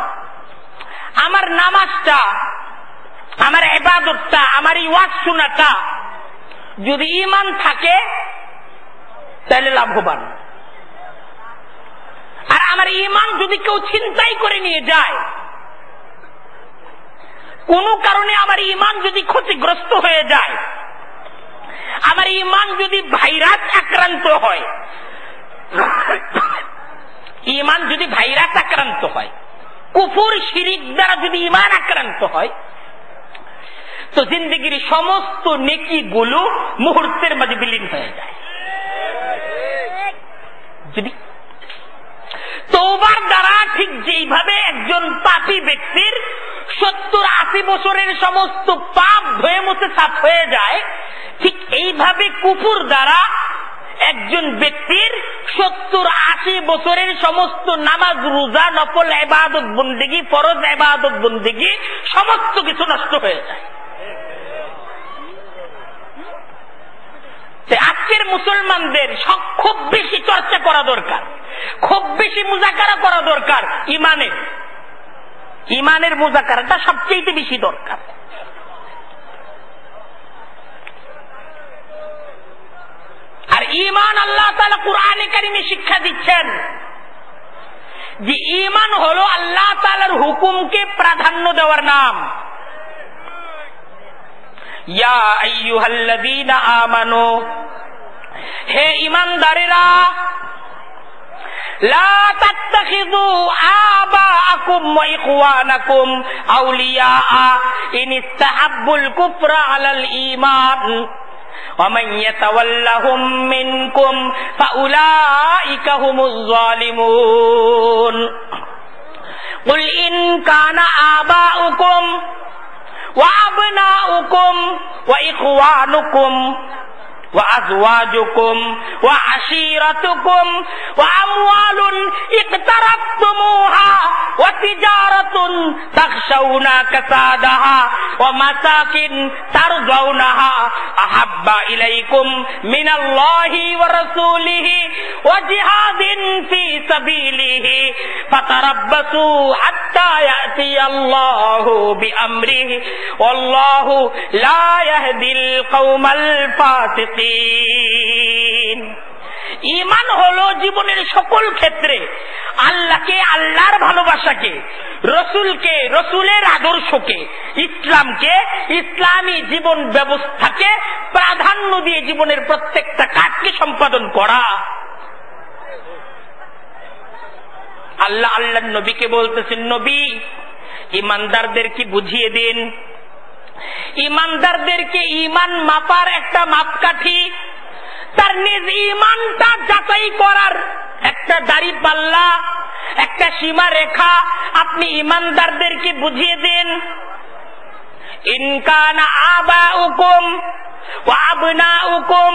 আমার নামাজটা, আমার ইবাদতটা, আমার ওয়াজ শোনাটা যদি ঈমান থাকে তাহলে লাভবান। আর আমার ঈমান যদি কেউ ছিনতাই করে নিয়ে যায়, কোন কারণে আমার ঈমান যদি ক্ষতিগ্রস্ত হয়ে যায়, আমার ঈমান যদি ভাইরাস আক্রান্ত হয়, ঈমান যদি ভাইরাস আক্রান্ত হয়, কুফর শিরিক দ্বারা যদি ঈমান আক্রান্ত হয়, তো জিন্দেগির সমস্ত নেকিগুলো মুহূর্তের মাঝে বিলীন হয়ে যায়। যদি তওবার দ্বারা ঠিক যেইভাবে একজন পাপী ব্যক্তির 70-80 বছরের সমস্ত পাপ ধুয়ে মুছে সাফ হয়ে যায়, ঠিক এইভাবে কুফর দ্বারা একজন ব্যক্তির 70-80 বছরের সমস্ত নামাজ, রোজা, নফল ইবাদত বন্দেগী, ফরজ ইবাদত বন্দেগী সমস্ত কিছু নষ্ট হয়ে যায়। আজকের মুসলমানদের খুব বেশি চর্চা করা দরকার, খুব বেশি মুজাকারা করা দরকার। ইমানের মুজাকারাটা সবচেয়ে বেশি দরকার। আর ঈমান আল্লাহ তাআলা কুরআনে কারিমে শিক্ষা দিচ্ছেন যে ঈমান হলো আল্লাহ তাআলার হুকুমকে প্রাধান্য দেওয়ার নাম। ইয়া আইয়ুহাল্লাযীনা আমানু, হে ঈমানদারেরা, লা তাত্তাখিযু আবাআকুম ওয়া ইখওয়ানাকুম আউলিয়া ইন ইসতাহাব্বুল কুফরা আলাল ঈমান ওয়া মান ইয়াতাওয়াল্লাহুম মিনকুম ফাউলাইকা হুমুজ যালিমুন। কুল ইন কানা আবাউকুম ওয়া আবনাউকুম ওয়া ইখওয়ানুকুম وأزواجكم وعشيرتكم وأموال اقترفتموها وتجارة تخشون كسادها ومساكن ترضونها أحب إليكم من الله ورسوله وجهاد في سبيله فتربصوا حتى يأتي الله بأمره والله لا يهدي القوم الفاسقين। ঈমান হলো জীবনের সকল ক্ষেত্রে আল্লাহকে, আল্লাহর ভালোবাসাকে, রসুলকে, রসুলের আদর্শকে, ইসলামকে, ইসলামী জীবন ব্যবস্থাকে প্রাধান্য দিয়ে জীবনের প্রত্যেকটা কাজকে সম্পাদন করা। আল্লাহ আল্লাহর নবীকে বলতেছেন, নবী ঈমানদারদেরকে বুঝিয়ে দিন, ঈমানদারদেরকে ঈমান মাপার একটা মাপকাঠি, তার নিজ ঈমানটা যাচাই করার একটা দাড়ি পাল্লা, একটা সীমা রেখা আপনি ঈমানদারদেরকে বুঝিয়ে দিন। ইন কানা আবাউকুম ওয়া আবনাউকুম,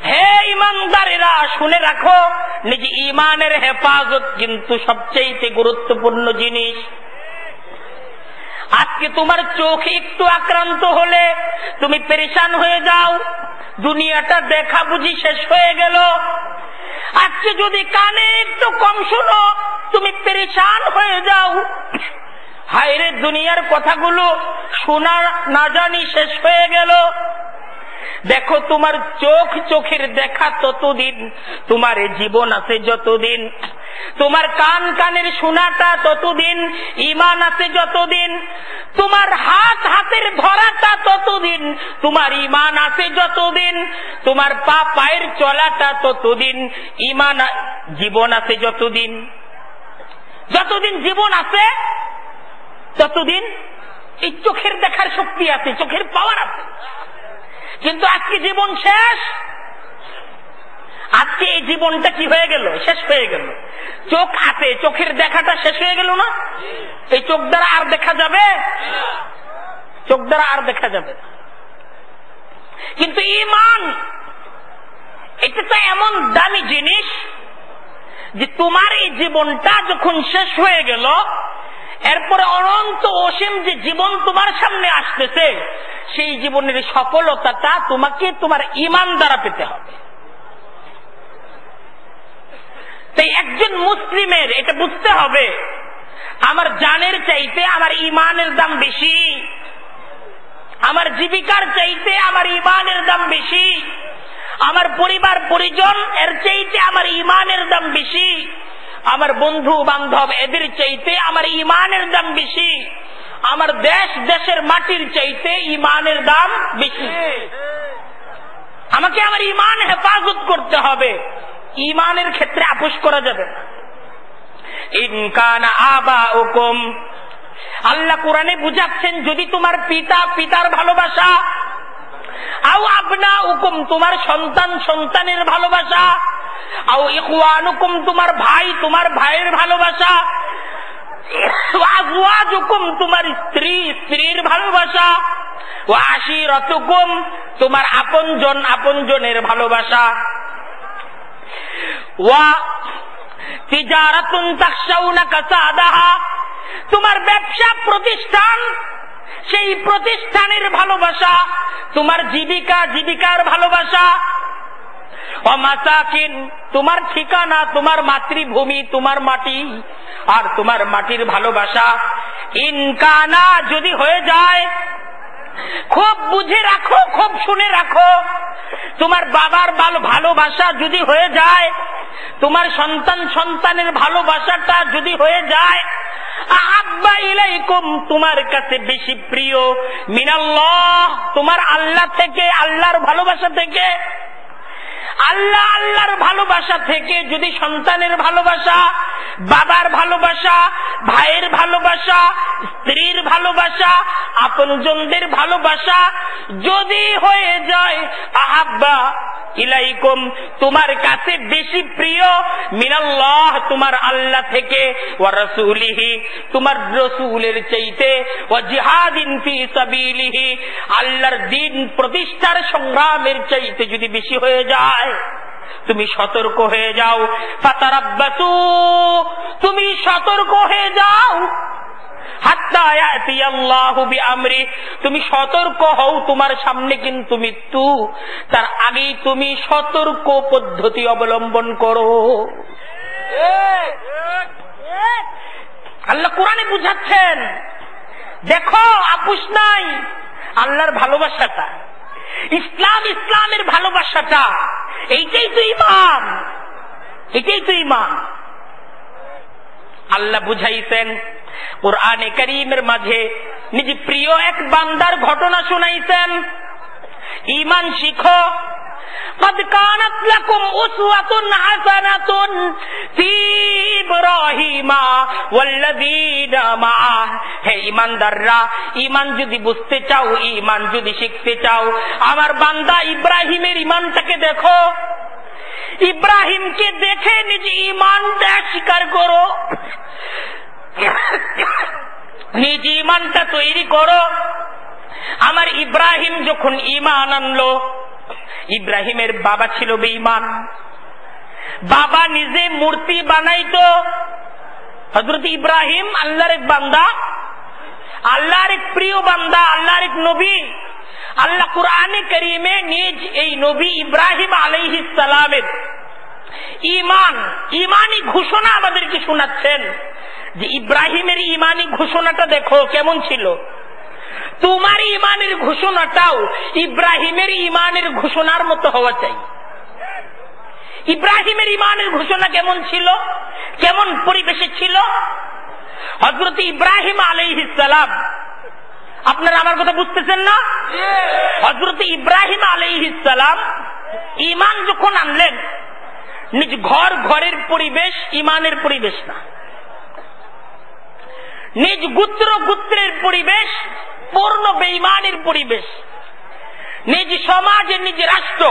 হে ঈমানদারেরা শুনে রাখো, নিজ ঈমানের হেফাজত কিন্তু সবচেয়ে গুরুত্বপূর্ণ জিনিস। আজকে তোমার চোখ একটু আক্রান্ত হলে তুমি পেরেশান হয়ে যাও, দুনিয়াটা দেখা বুঝি শেষ হয়ে গেল। আজকে যদি কানে একটু কম শোনো তুমি পেরেশান হয়ে যাও, হায়রে দুনিয়ার কথাগুলো শোনা না জানি শেষ হয়ে গেল। দেখো তোমার চোখের দেখা ততদিন, তোমার জীবন আছে যতদিন, তোমার কানের শোনাটা ততদিন, ঈমান আছে যতদিন, তোমার হাতের ধরাটা ততদিন, তোমার ঈমান আছে যতদিন, তোমার পায়ের চলাটা ততদিন, ঈমান জীবন আছে যতদিন। যতদিন জীবন আছে ততদিন এই চোখের দেখার শক্তি আছে, চোখের পাওয়ার আছে। কিন্তু আজকে জীবন শেষ, আজকে এই জীবনটা কি হয়ে গেল? শেষ হয়ে গেল। চোখ আছে, চোখের দেখাটা শেষ হয়ে গেল না? এই চোখ দ্বারা আর দেখা যাবে? চোখ দ্বারা আর দেখা যাবে না। কিন্তু ঈমান এটা তো এমন দামি জিনিস যে তোমার এই জীবনটা যখন শেষ হয়ে গেল, এরপরে অনন্ত অসীম যে জীবন তোমার সামনে আসতেছে, সেই জীবনের সফলতাটা তোমাকে তোমার ঈমান দ্বারা পেতে হবে। তাই একজন মুসলিমের এটা বুঝতে হবে আমার জানের চাইতে আমার ইমানের দাম বেশি, আমার জীবিকার চাইতে আমার ইমানের দাম বেশি, আমার পরিবার পরিজন এর চাইতে আমার ইমানের দাম বেশি, আমার বন্ধু বান্ধব এদের চাইতে আমার ইমানের দাম বেশি, আমার দেশ দেশের মাটির চাইতে ইমানের দাম বেশি। আমাকে আমার ইমান হেফাজত করতে হবে, ইমানের ক্ষেত্রে আপোষ করা যাবে না। ইন কানা আবাউকুম, আল্লাহ কোরআনে বুঝাচ্ছেন যদি তোমার পিতার ভালোবাসা, আও আবনাউকুম তোমার সন্তানের ভালোবাসা, আও ইখওয়ানুকুম তোমার ভাইয়ের ভালোবাসা, আজওয়াজুকুম তোমার স্ত্রীর ভালোবাসা, ওয়া আশিরাতুকুম তোমার আপনজনের ভালোবাসা, ওয়া তিজারাতুন তাখশাউনা কাসাদাহা তোমার ব্যবসা প্রতিষ্ঠান, সেই প্রতিষ্ঠানের ভালোবাসা, তোমার জীবিকার ভালোবাসা, ওয়া মাসাকিন তোমার ঠিকানা, তোমার মাতৃভূমি, তোমার মাটি আর তোমার মাটির ভালোবাসা। ইন কানা যদি হয়ে যায়, খুব বুঝে রাখো, খুব শুনে রাখো, তোমার বাবার ভালোবাসা যদি হয়ে যায়, তোমার সন্তানের ভালোবাসাটা যদি হয়ে যায়, আহাব্বা ইলাইকুম তোমার কাছে বেশি প্রিয়, মিনাল্লাহ তোমার আল্লাহ থেকে, আল্লাহর ভালোবাসা থেকে, আল্লাহর ভালোবাসা থেকে যদি সন্তানের ভালোবাসা, বাবার ভালোবাসা, ভাইয়ের ভালোবাসা, স্ত্রীর ভালোবাসা, আপনজনদের ভালোবাসা যদি হয়ে যায়, আহাব্বা ইলাইকুম তোমার কাছে বেশি প্রিয়, মিনাল্লাহ তোমার আল্লাহ থেকে, ওয়া রাসূলিহি তোমার রাসূলের চাইতে, ওয়া জিহাদিন ফি সাবিলিহি আল্লাহর দ্বীন প্রতিষ্ঠার সংগ্রামের চাইতে যদি বেশি হয়ে যায়, তুমি সতর্ক হয়ে যাও। ফাতারাব্বাসু তুমি সতর্ক হয়ে যাও, হাত্তা ইয়াতি আল্লাহু বিআমরি তুমি সতর্ক হও, তোমার সামনে কিন্তু মৃত্যু, তার আগেই তুমি সতর্ক পদ্ধতি অবলম্বন করো। আল্লাহ কোরআনে বুঝাচ্ছেন, দেখো আপোষ নাই, আল্লাহর ভালোবাসাটা, ইসলামের ভালোবাসাটা, এইটাই তো ঈমান, এটাই তো ঈমান। আল্লাহ বুঝাইছেন কোরআনে কারীমের মাঝে, নিজে প্রিয় এক বান্দার ঘটনা শুনাইছেন, ঈমান শিখো। قد كانت لكم أسوة حسنة في إبراهيم والذين معه হে ঈমানদাররা, ঈমান যদি বুঝতে চাও, ঈমান যদি শিখতে চাও, আমার বান্দা ইব্রাহিমের ঈমানটাকে দেখো, ইব্রাহিমকে দেখে নিজে ঈমানটা স্বীকার করো, নিজ ঈমানটা তৈরি করো। আমার ইব্রাহিম যখন ঈমান আনলো, ইব্রাহিমের বাবা ছিল বেঈমান, বাবা নিজে মূর্তি বানাইতো। হযরত ইব্রাহিম আল্লাহর এক বান্দা, আল্লাহর এক প্রিয় বান্দা, আল্লাহর এক নবী। আল্লাহ কুরআনে কারীমে নিজ এই নবী ইব্রাহিম আলাইহিস সালামের ঈমানি ঘোষণা আমাদেরকে শোনাচ্ছেন, যে ইব্রাহিমের ঈমানি ঘোষণাটা দেখো কেমন ছিল। তোমার ঈমানের ঘোষণাটাও ইব্রাহিমের ঈমানের ঘোষণার মতো হওয়া চাই। ইব্রাহিমের ঈমানের ঘোষণা কেমন ছিল, কেমন পরিবেশে ছিল? হযরত ইব্রাহিম আলাইহিস সালাম, আপনারা আমার কথা বুঝতেছেন না? হযরত ইব্রাহিম আলাইহিস সালাম ঈমান যখন আনলেন, নিজ ঘরের পরিবেশ ঈমানের পরিবেশ না, নিজ গোত্রের পরিবেশ পূর্ণ বেঈমানের পরিবেশ, নিজ সমাজে নিজ রাষ্ট্র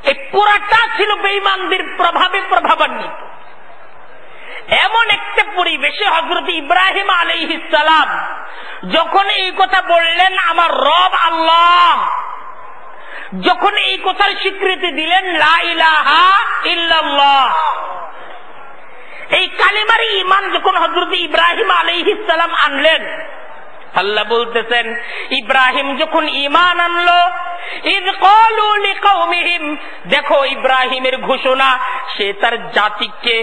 এই পুরাটা ছিল বেঈমানদের প্রভাবে প্রভাবান্বিত। এমন একটা পরিবেশে হযরত ইব্রাহিম আলাইহিস সালাম যখন এই কথা বললেন, আমার রব আল্লাহ, যখন এই কথার স্বীকৃতি দিলেন, লা ইলাহা ইল্লাল্লাহ, এই কালিমার ঈমান যখন হযরত ইব্রাহিম আলাইহিস সালাম আনলেন, আল্লাহ বলতেছেন ইব্রাহিম যখন ঈমান আনলো, ইয ক্বালু লিকাওমিহিম, দেখো ইব্রাহিমের ঘোষণা, সে তার জাতিকে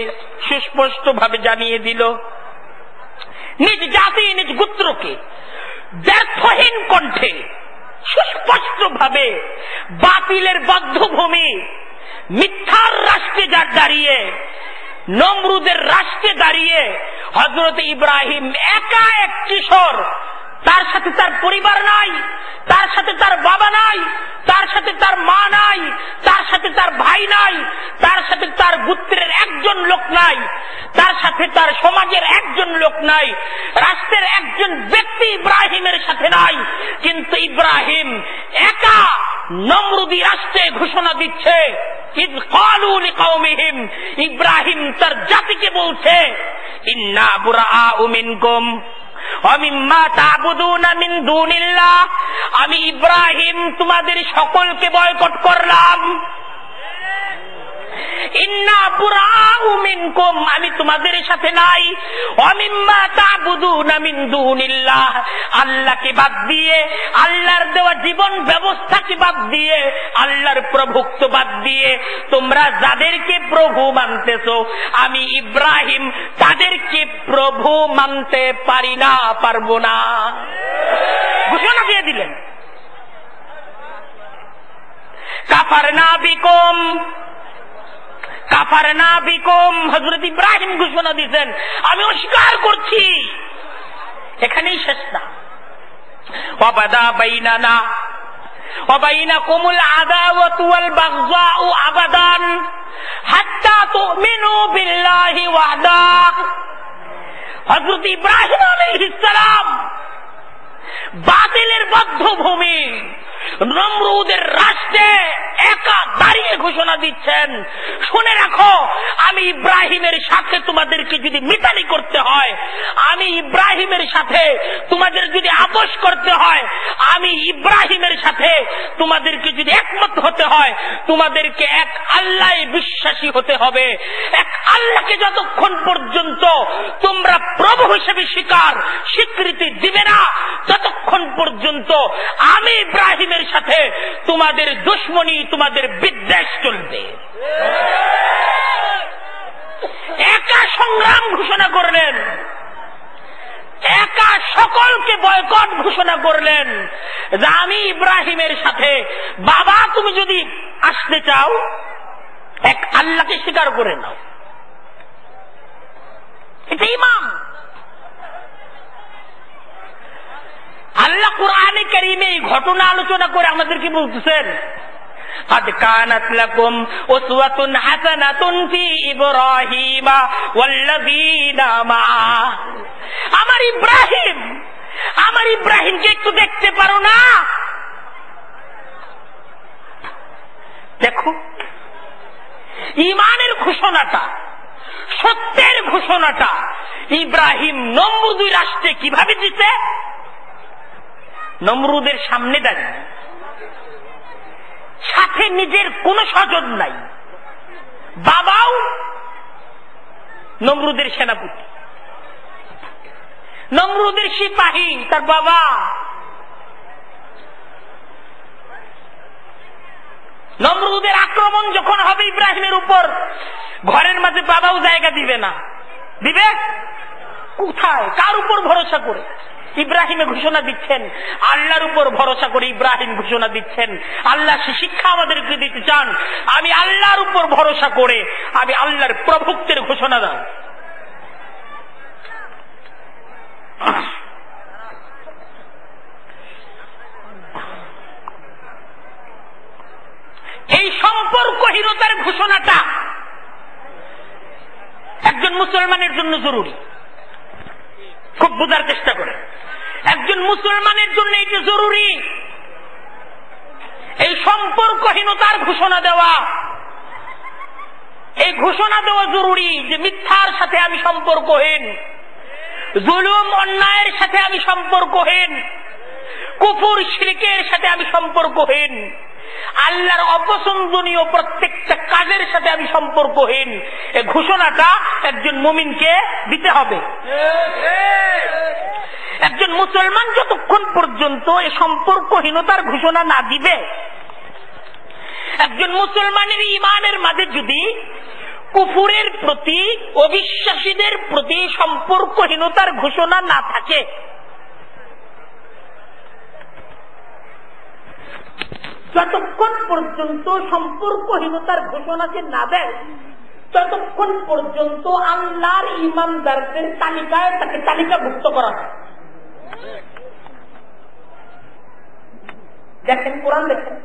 সুস্পষ্ট ভাবে জানিয়ে দিল, নিজ জাতি নিজ গোত্রকে ব্যর্থহীন কণ্ঠে সুস্পষ্ট ভাবে বাতিলের বদ্ধভূমি মিথ্যার রাষ্ট্রে দাঁড়িয়ে, নমরুদের রাষ্ট্রে দাঁড়িয়ে হযরত ইব্রাহিম একা এক কিশোর, তার সাথে তার পরিবার নাই, তার সাথে তার বাবা নাই, তার সাথে তার মা নাই, তার সাথে তার ভাই নাই, তার সাথে তার গোত্রের একজন লোক নাই, তার সাথে তার সমাজের একজন লোক নাই, রাষ্ট্রের একজন ব্যক্তি ইব্রাহিমের সাথে নাই। কিন্তু ইব্রাহিম একা নমরুদি রাষ্ট্রে ঘোষণা দিচ্ছে, ইয ক্বালু লিকাওমিহিম, ইব্রাহিম তার জাতিকে বলছে, ইন্না বুরাআউ মিনকুম ওয়া মিম্মা তা'বুদুনা মিন দুনিল্লাহ, আমি ইব্রাহিম তোমাদের সকলকে বয়কট করলাম। ইন্না বুরাআউ মিনকুম, আমি তোমাদের সাথে নাই। ওয়া মিম্মা তা'বুদুনা মিন দুনিল্লাহ, আল্লাহকে বাদ দিয়ে, আল্লাহর দেওয়া জীবন ব্যবস্থাকে বাদ দিয়ে, আল্লাহর প্রভুত্ব বাদ দিয়ে তোমরা যাদেরকে প্রভু মানতেছো, আমি ইব্রাহিম তাদেরকে প্রভু মানতে পারি না, পারবো না। ঘোষণা দিয়ে দিলেন, কাফারনা বিকুম, কাফারনা বিকুম। হযরত ইব্রাহিম ঘোষণা দিয়েছেন, আমি অস্বীকার করছি। এখানেই শেষ না, ওয়াবাদা বাইনানা ওয়া বাইনাকুমুল আদাওয়াতু ওয়াল বাগযাউ আবাদান হাত্তা তুমিনু বিল্লাহি ওয়াহদা। হযরত ইব্রাহিম আলাইহিস সালাম বাতিলের বদ্ধভূমি নমরুদের রাষ্ট্রে একা দাঁড়িয়ে ঘোষণা দিচ্ছেন, শুনে রাখো, আমি ইব্রাহিমের সাথে তোমাদেরকে যদি মিতালি করতে হয়, আমি ইব্রাহিমের সাথে তোমাদের যদি আপোষ করতে হয়, আমি ইব্রাহিমের সাথে তোমাদেরকে যদি একমত হতে হয়, তোমাদেরকে এক আল্লাহ বিশ্বাসী হতে হবে। এক আল্লাহকে যতক্ষণ পর্যন্ত তোমরা প্রভু হিসেবে স্বীকৃতি দিবে না, ততক্ষণ পর্যন্ত আমি ইব্রাহিমের সাথে তোমাদের দুশমনী, তোমাদের বিদ্বেষ চলবে। একা সংগ্রাম ঘোষণা করলেন, একা সকলকে বয়কট ঘোষণা করলেন যে আমি ইব্রাহিমের সাথে, বাবা তুমি যদি আসতে চাও এক আল্লাহকে স্বীকার করে নাও। এটা ইমাম। আল্লাহ কুরআনে কারীমে এই ঘটনা আলোচনা করে আমাদেরকে বলতেছেন, قد كانت لكم أسوة حسنة في إبراهيم والذين معه। আমার ইব্রাহিমকে একটু দেখতে পারো না? দেখো ঈমানের ঘোষণাটা, সত্যের ঘোষণাটা ইব্রাহিম নমরুদি রাষ্ট্রে কিভাবে দিতে? নমরুদের সামনে দাঁড়িয়ে, সাথে নিজের কোন স্বজন নাই, বাবাও নমরুদের সেনাপতি, নমরুদের সিপাহী তার বাবা। নমরুদের আক্রমণ যখন হবে ইব্রাহিমের উপর, ঘরের মাঝে বাবাও জায়গা দিবে না। দিবে কোথায়? কার উপর ভরসা করে? ইব্রাহিমে ঘোষণা দিচ্ছেন, আল্লাহর উপর ভরসা করে ইব্রাহিম ঘোষণা দিচ্ছেন। আল্লাহ সে শিক্ষা আমাদেরকে দিতে চান, আমি আল্লাহর উপর ভরসা করে আমি আল্লাহর প্রভুত্বের ঘোষণা দাও। এই সম্পর্কহীনতার ঘোষণাটা একজন মুসলমানের জন্য জরুরি। খুব বোঝার চেষ্টা করে, একজন মুসলমানের জন্য এটা জরুরি। এই সম্পর্কহীনতার ঘোষণা দেওয়া, এই ঘোষণা দেওয়া জরুরি যে মিথ্যার সাথে আমি সম্পর্কহীন, জুলুম অন্যায়ের সাথে আমি সম্পর্কহীন, কুফর শিরকের সাথে আমি সম্পর্কহীন, আল্লাহর অপছন্দনীয় প্রত্যেকটা কাজের সাথে আমি সম্পর্কহীন। এই ঘোষণাটা একজন মুমিনকে দিতে হবে। একজন মুসলমান যতক্ষণ পর্যন্ত এই সম্পর্কহীনতার ঘোষণা না দিবে, একজন মুসলমানের ঈমানের মাঝে যদি কুফুরের প্রতি, অবিশ্বাসীদের প্রতি সম্পর্কহীনতার ঘোষণা না থাকে, যতক্ষণ পর্যন্ত সম্পর্কহীনতার ঘোষণাকে না দেয় ততক্ষণ পর্যন্ত আল্লাহর ঈমানদারদের তালিকায় তাকে তালিকাভুক্ত করা হয়। দেখেন কোরআন, দেখেন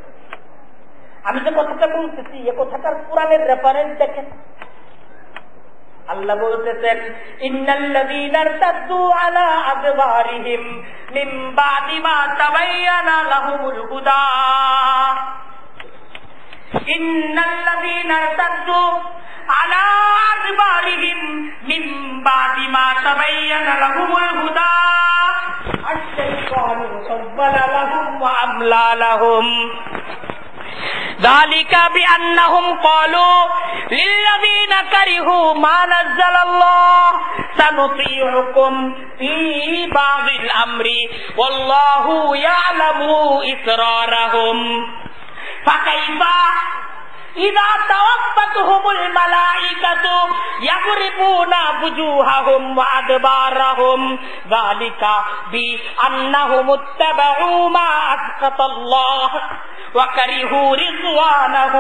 আমি যে কথাটা বলতেছি এ কথাটার কোরআনের রেফারেন্স দেখেন। আল্লাহ বলতেছেন ইন্নাল্লাযীনা ইরতাদ্দু আলা আদবারিহিম মিন বাদি মা তাবায়্যানা লাহুমুল হুদা, ইন্নাল্লাযীনা ইরতাদ্দু আলা আদবারিহিম মিন বাদি মা তাবায়্যানা লাহুমুল হুদা আশ-শাইতানু সাব্বালা লাহুম ওয়া আমলা লাহুম ذلك بأنهم قالوا للذين كرهوا ما نزل الله سنطيعكم في بعض الأمر والله يعلم إسرارهم فكيف إذا توفتهم الملائكة يضربون وجوههم وأدبارهم ذلك بأنهم اتبعوا ما أسخط الله وكرهوا رضوانه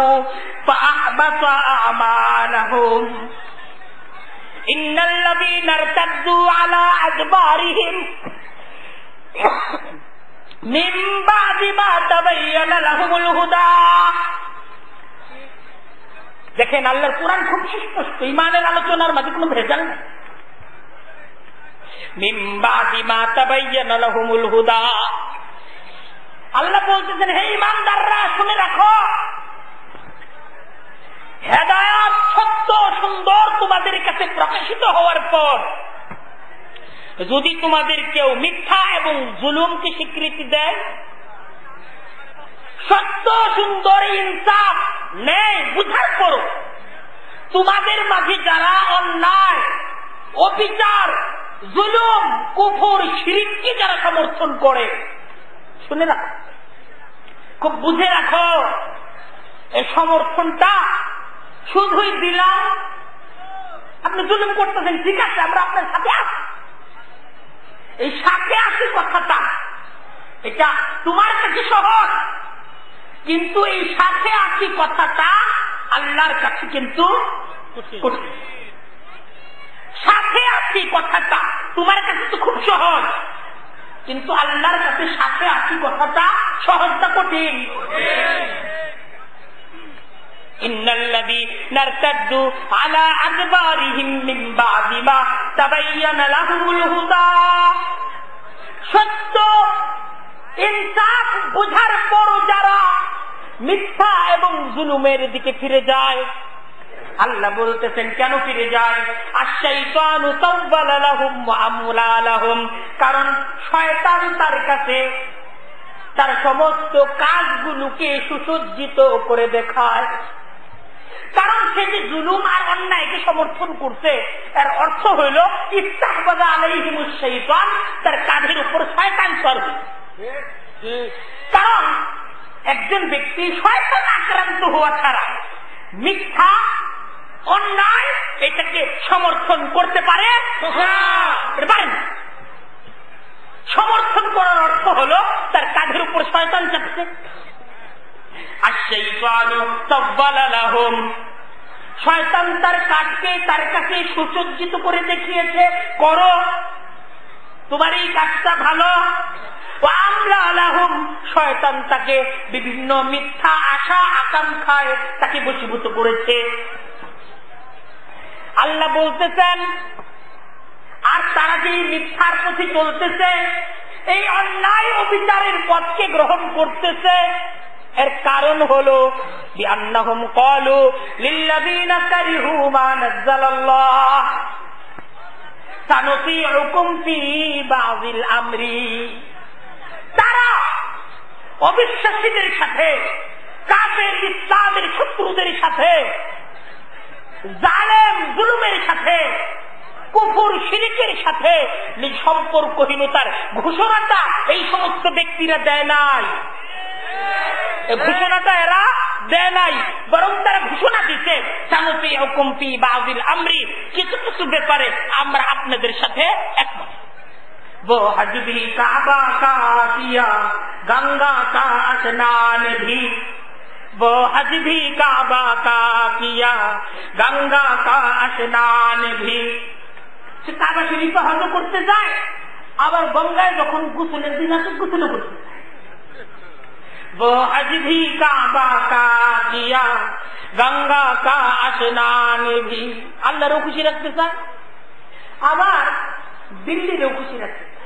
فأحبط أعمالهم إن الذين ارتدوا على أدبارهم من بعد ما تبين لهم الهدى। দেখেন আল্লাহর কোরআন খুব সুস্পষ্ট, ইমানের আলোচনার মাঝে কোনো ভেজাল নেই। মিন বাদি মা তাবায়্যানা লাহুমুল হুদা, আল্লাহ বলতেছেন হে ঈমানদাররা শুনে রাখো, হেদায়েত সত্য সুন্দর তোমাদের কাছে প্রকাশিত হওয়ার পর যদি তোমাদের কেউ মিথ্যা এবং জুলুমকে স্বীকৃতি দেয়, সত্য সুন্দর ইনসাফ ন্যায় বুঝার পরও তোমাদের মাঝে যারা অন্যায়, অবিচার, জুলুম, কুফর, শিরককে যারা সমর্থন করে, শুনে রাখো, খুব বুঝে রাখো, এই সমর্থনটা শুধুই দিলাম, আপনি জুলুম করতেছেন ঠিক আছে আমরা আপনার সাথে আছি, এই সাথে আছি কথাটা এটা তোমার কাছে সহজ, কিন্তু এই সাথে আছি কথাটা আল্লাহর কাছে কিন্তু কঠিন। সাথে আছি কথাটা তোমার কাছে তো খুব সহজ, কিন্তু আল্লাহর কাছে সাথে আছি কথাটা সহজটা কঠিন। ইন্নাল্লাযীনা ইরতাদ্দু আলা আদবারিহিম মিন বাদি মা তাবায়্যানা লাহুমুল হুদা, সত্য ইনসাফ বুঝার পর যারা মিথ্যা এবং জুলুমের দিকে ফিরে যায়, আল্লাহ বলতেছেন কেন ফিরে যায়, আশ-শাইতানু সাওয়ালা লাহুম ওয়া আমলা লাহুম, কারণ শয়তান তার কাছে তার সমস্ত কাজগুলোকে সুসজ্জিত করে দেখায়। কারণ সে যে জুলুম আর অন্যায়কে সমর্থন করছে এর অর্থ হইল ইস্তাহবাযা আলাইহিমুশ শাইতান, তার কাঁধের উপর শয়তান চড়বে। কারণ একজন ব্যক্তি শয়তান আক্রান্ত হওয়া ছাড়া মিথ্যা অন্যায় এটাকে সমর্থন করতে পারে না। সমর্থন করার অর্থ হলো তার কাঁধের উপর শয়তান চাপছে। আশ-শাইতানু সাওয়ালা লাহুম, শয়তান তার কাজকে তার কাছে সুসজ্জিত করে দেখিয়েছে, করো তোমার এই কাজটা ভালো। ওয়া আমলা লাহুম, শয়তান তাকে বিভিন্ন মিথ্যা আশা আকাঙ্ক্ষায় তাকে বশীভূত করেছে। আল্লাহ বলতেছেন আর তারা যে মিথ্যার পথে চলতেছে, এই অন্যায় অবিচারের পথকে গ্রহণ করতেছে, এর কারণ হলো বিআন্নাহুম ক্বালু লিল্লাযীনা কারিহু মা নাযালাল্লাহ সানুতিউকুম ফি বাযিল আমরি, তারা অবিশ্বাসীদের সাথে, কাফের ইসলামের শত্রুদের সাথে, জালেম জুলুমের সাথে, কুফর শিরকের সাথে সম্পর্কহীনতার ঘোষণাটা এই সমস্ত ব্যক্তিরা দেয় নাই। এই ঘোষণাটা এরা দেয় নাই, বরং তারা ঘোষণা দিচ্ছে সানুতিউকুম ফি বাযিল আমরি, কিছু কিছু ব্যাপারে আমরা আপনাদের সাথে একমত। वो हज भी काबा का किया गंगा का स्नान भी, वो हज भी काबा का किया गंगा का स्नान भी। সে কাবা শরীফে হজ করতে যায়, আবার গঙ্গায় যখন গোসলের দিন আসে গোসল করতে যায়। वो हज भी काबा का किया गंगा का स्नान भी। আল্লাহরও খুশি রাখতে চায়, আবার দিল্লিরও খুশি রাখতে চায়।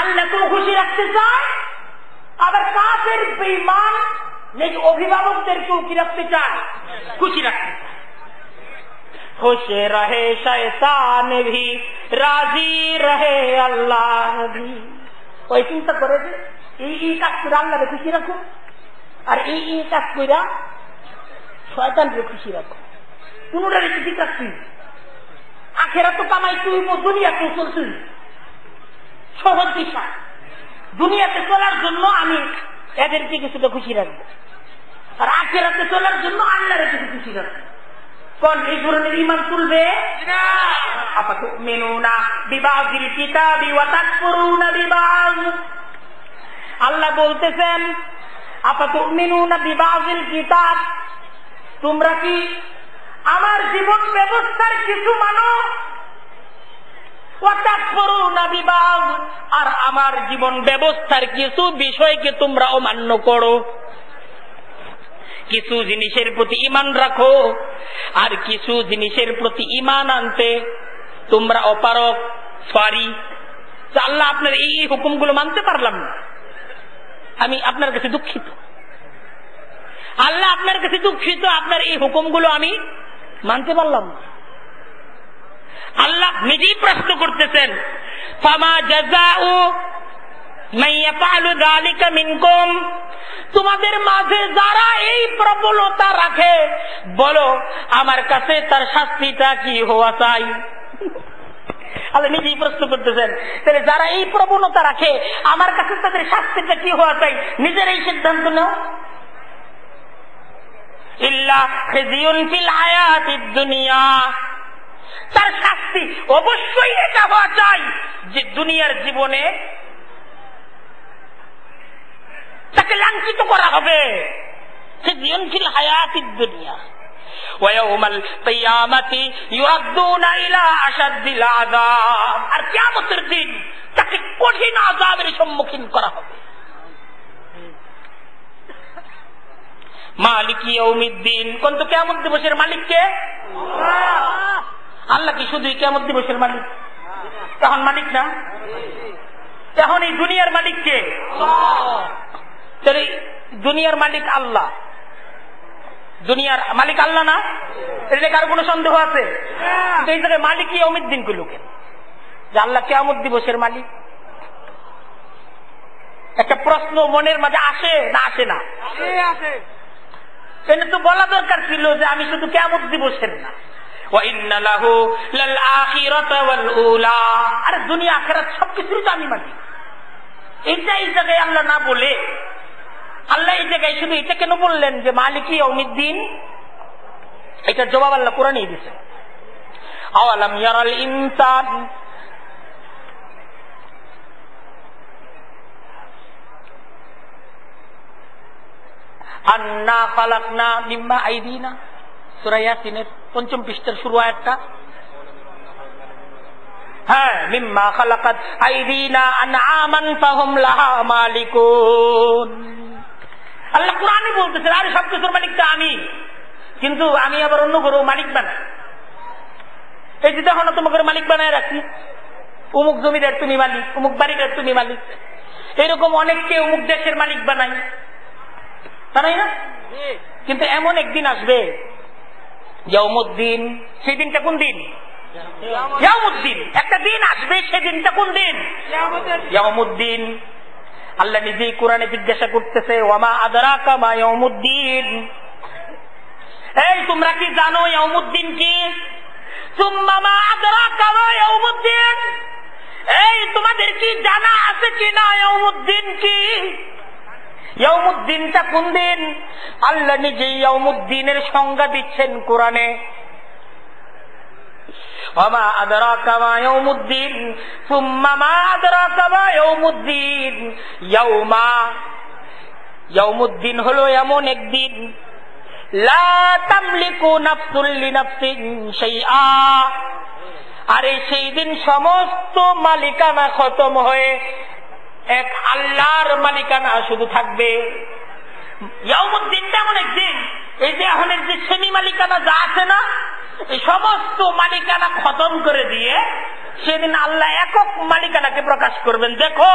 আল্লাহকেও খুশি রাখতে চায়, আবার কাফের বেঈমান নিজ অভিভাবকদেরকেও কি রাখতে চায়? খুশি রাখতে চায়। खुश रहे शैतान भी राजी रहे अल्लाह भी। ওই চিন্তা করে যে এই কাজ করে আল্লাহকে খুশি রাখো, আর এই কাজ করে শয়তানকে খুশি রাখো। কোনটার ঠিক আছে? আখেরা তো কামাই তুই, দুনিয়াতে চলছি সহজ দিশা। দুনিয়াতে চলার জন্য আমি এদেরকে কিছুটা খুশি রাখবো, আর আখেরাতে চলার জন্য আল্লাহর কিছু খুশি রাখবো। কোন এই ধরনের ইমান তুলবে? আফাতুমিনুনা বিবাযিল কিতাবি ওয়া তাকফুরুনা বিবায। আল্লাহ বলতেছেন আফাতুমিনুনা বিবাযিল কিতাব, তোমরা কি আমার জীবন ব্যবস্থার কিছু মানো, ওয়া তাকফুরুনা বিবায, আর আমার জীবন ব্যবস্থার কিছু বিষয়কে তোমরা অমান্য করো। কিছু জিনিসের প্রতি ঈমান রাখো, আর কিছু জিনিসের প্রতি ঈমান আনতে তোমরা অপারগ, সরি। আল্লাহ আপনার এই হুকুমগুলো মানতে পারলাম না, আমি আপনার কাছে দুঃখিত। আল্লাহ আপনার কাছে দুঃখিত, আপনার এই হুকুমগুলো আমি মানতে পারলাম না। আল্লাহ নিজেই প্রশ্ন করতেছেন ফামা জাযাউ মান ইয়াফআলু যালিকা মিনকুম, তোমাদের মাঝে যারা এই প্রবলতা রাখে বলো আমার কাছে তার শাস্তিটা কি হওয়া চাই। আল্লাহ নিজেই প্রশ্ন করতেছেন, তাহলে যারা এই প্রবণতা রাখে আমার কাছে তাদের শাস্তিটা কি হওয়া চাই, নিজের এই সিদ্ধান্ত নাও। ইল্লা খিজিয়ুন ফিল হায়াতিদ দুনিয়া, তার শাস্তি অবশ্যই এটা হওয়া চাই যে দুনিয়ার জীবনে তাকে লাঞ্ছিত করা হবে। খিজিয়ুন ফিল হায়াতিদ দুনিয়া ওয়া ইয়াউমাল কিয়ামাতি ইউরাদ্দুনা ইলা আশাদ্দিল আযাব, আর কিয়ামতের দিন তাকে কঠিন আযাবের সম্মুখীন করা হবে। মালিক ইয়াউমিদ্দিন, কোন তো কিয়ামত দিবসের মালিক কে? আল্লাহ কি শুধুই কিয়ামত দিবসের মালিক? তখন মালিক না, তখন এই দুনিয়ার মালিক কে? তাহলে দুনিয়ার মালিক আল্লাহ, দুনিয়ার মালিক আল্লাহ না? এটা কার কোনো সন্দেহ আছে? এই জায়গায় মালিক ইয়াউমিদ্দিন কইল কেন? যে আল্লাহ কিয়ামত দিবসের মালিক। একটা প্রশ্ন মনের মাঝে আসে না আসে না? এটা তো বলা দরকার ছিল যে আমি শুধু কিয়ামত দিবসের না, ওয়া ইন্না লাহু লাল আখিরাতা ওয়াল উলা, আরে দুনিয়া আখিরাত সবকিছুই তো আমি মালিক। এইটা এই জায়গায় আল্লাহ না বলে আল্লাহ এই জায়গায় শুধু এটা কেন বললেন যে মালিক ইয়াউমিদ্দিন? এটার জবাব আল্লাহ কোরআনেই দিয়েছেন। আওয়ালাম ইয়ারাল ইনসান আন্না খালাকনা মিম্মা আইদিনা, সূরা ইয়াসিনের ৫ম পৃষ্ঠার শুরু আয়াতটা। হ্যাঁ, মিম্মা খালাকাত আইদিনা আনআমান ফাহুম লাহা মালিকুন। আল্লাহ কোরআনে বলতেছেন আরে সবকিছুর মালিক তো আমি, কিন্তু আমি আবার অন্য কারো মালিক বানাই। এই যে দেখো না তোমাকে মালিক বানায় রাখি, অমুক জমিদার তুমি মালিক, অমুক বাড়িটার তুমি মালিক, এরকম অনেককে অমুক দেশের মালিক বানাই, তাই না? কিন্তু এমন একদিন আসবে ইয়াউমুদ্দিন, সেই দিনটা কোন দিন? ইয়াউমুদ্দিন। একটা দিন আসবে, সেদিনটা কোন দিন? ইয়াউমুদ্দিন। আল্লাহ নিজেই কোরআনে জিজ্ঞাসা করতেছে ওয়ামা আদরাকা মা ইয়াউমুদ্দিন, এই তোমরা কি জানো ইয়াউমুদ্দিন কি? সুম্মা মা আদরাকা মা ইয়াউমুদ্দিন, এই তোমাদের কি জানা আছে কিনা ইয়াউমুদ্দিন কি? ইয়াউমুদ্দিনটা কোন দিন? আল্লাহ নিজে ইয়াউমুদ্দিনের সংজ্ঞা দিচ্ছেন কোরআনে। ওয়ামা আদরাকা মা ইয়াউমুদ্দিন সুম্মা মা আদরাকা মা ইয়াউমুদ্দিন। ইয়াউমুদ্দিন হলো এমন একদিন লা তামলিকু নাফসুন লিনাফসিন শাইআ, আরে সেই দিন সমস্ত মালিকানা খতম হয়ে এক আল্লাহর মালিকানা শুধু থাকবে। ইয়াউমুদ্দিনটা এমন একদিন, এই যে এখন যে সেমি মালিকানা যা আছে না, এই সমস্ত মালিকানা খতম করে দিয়ে সেদিন আল্লাহ একক মালিকানাকে প্রকাশ করবেন। দেখো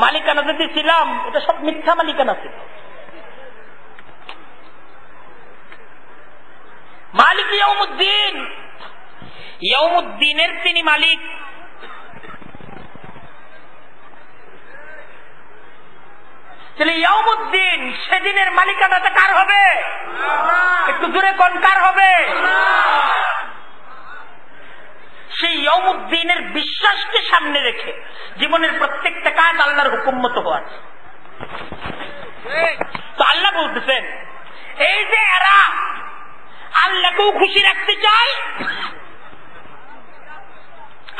মালিকানা যদি ছিলাম এটা সব মিথ্যা মালিকানা ছিল। মালিক ইয়াউমুদ্দিন, ইয়াউমুদ্দিনের তিনি মালিক। তাহলে ইয়াউমুদ্দিন সেদিনের মালিকানাটা কার হবে? একটু জোরে কোন কার হবে? সেই ইয়াউমুদ্দিনের বিশ্বাসকে সামনে রেখে জীবনের প্রত্যেকটা কাজ আল্লাহর হুকুম মতো হওয়ার। তো আল্লাহ বলতেছেন এই যে এরা আল্লাহকেও খুশি রাখতে চায়,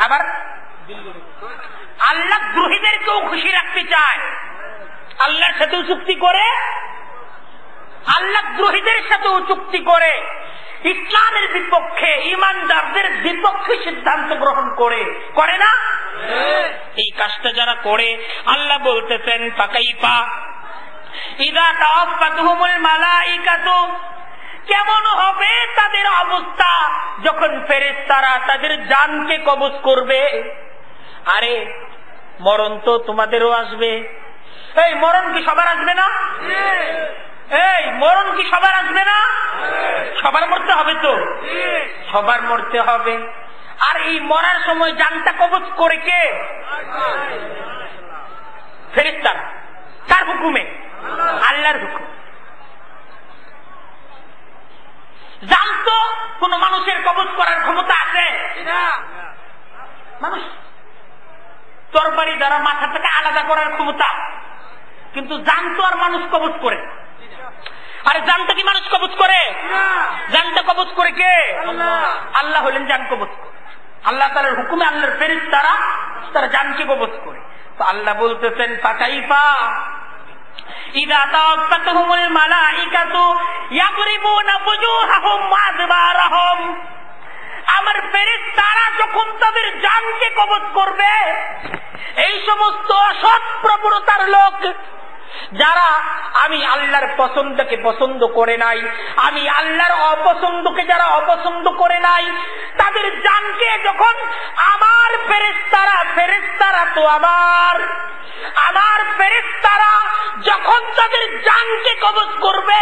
আবার আল্লাহ দ্রোহীদেরকেও খুশি রাখতে চায়। আল্লাহর সাথেও চুক্তি করে, আল্লাহ দ্রোহীদের সাথেও চুক্তি করে, ইসলামের বিপক্ষে ইমানদারদের বিপক্ষে সিদ্ধান্ত গ্রহণ করে না? এই কাজটা যারা করে আল্লাহ বলতেছেন ফাকাইফা ইযা তাওয়াফাতুহুমুল মালাইকাতু, কেমন হবে তাদের অবস্থা যখন ফেরেশতারা তাদের জানকে কবজ করবে। আরে মরণ তো তোমাদেরও আসবে। এই মরণ কি সবার আসবে না? এই মরণ কি সবার আসবে না? সবার মরতে হবে তো, সবার মরতে হবে। আর এই মরার সময় জানটা কবজ করে কে? ফেরেশতারা। কার হুকুমে? আল্লাহর হুকুম। জানতো কোন মানুষের কবজ করার ক্ষমতা আছে? মানুষ তরবারি দ্বারা মাথা থেকে আলাদা করার ক্ষমতা, কিন্তু জানতো আর মানুষ কবজ করে। আরে জানতো কি মানুষ কবজ করে? জানটা কবজ করে কে? আল্লাহ হলেন জান কবজ করে। আল্লাহ তাআলার হুকুমে আল্লাহর ফেরেশতারা তারা জানকে কবজ করে। তো আল্লাহ বলতেছেন ফাকাইফা ইযা তাওয়াফাতুহুমুল মালাইকাতু ইয়াদরিবুনা বুজুহাহুম ওয়া আদবারাহুম, আমার ফেরেশতারা যখন তাদের জানকে কবজ করবে, এই সমস্ত অসৎ প্রবণতার লোক যারা আমি আল্লাহর পছন্দকে পছন্দ করে নাই, আমি আল্লাহর অপছন্দকে যারা অপছন্দ করে নাই, তাদের জানকে যখন আমার ফেরেশতারা তো আমার ফেরেশতারা যখন তাদের জানকে কবজ করবে,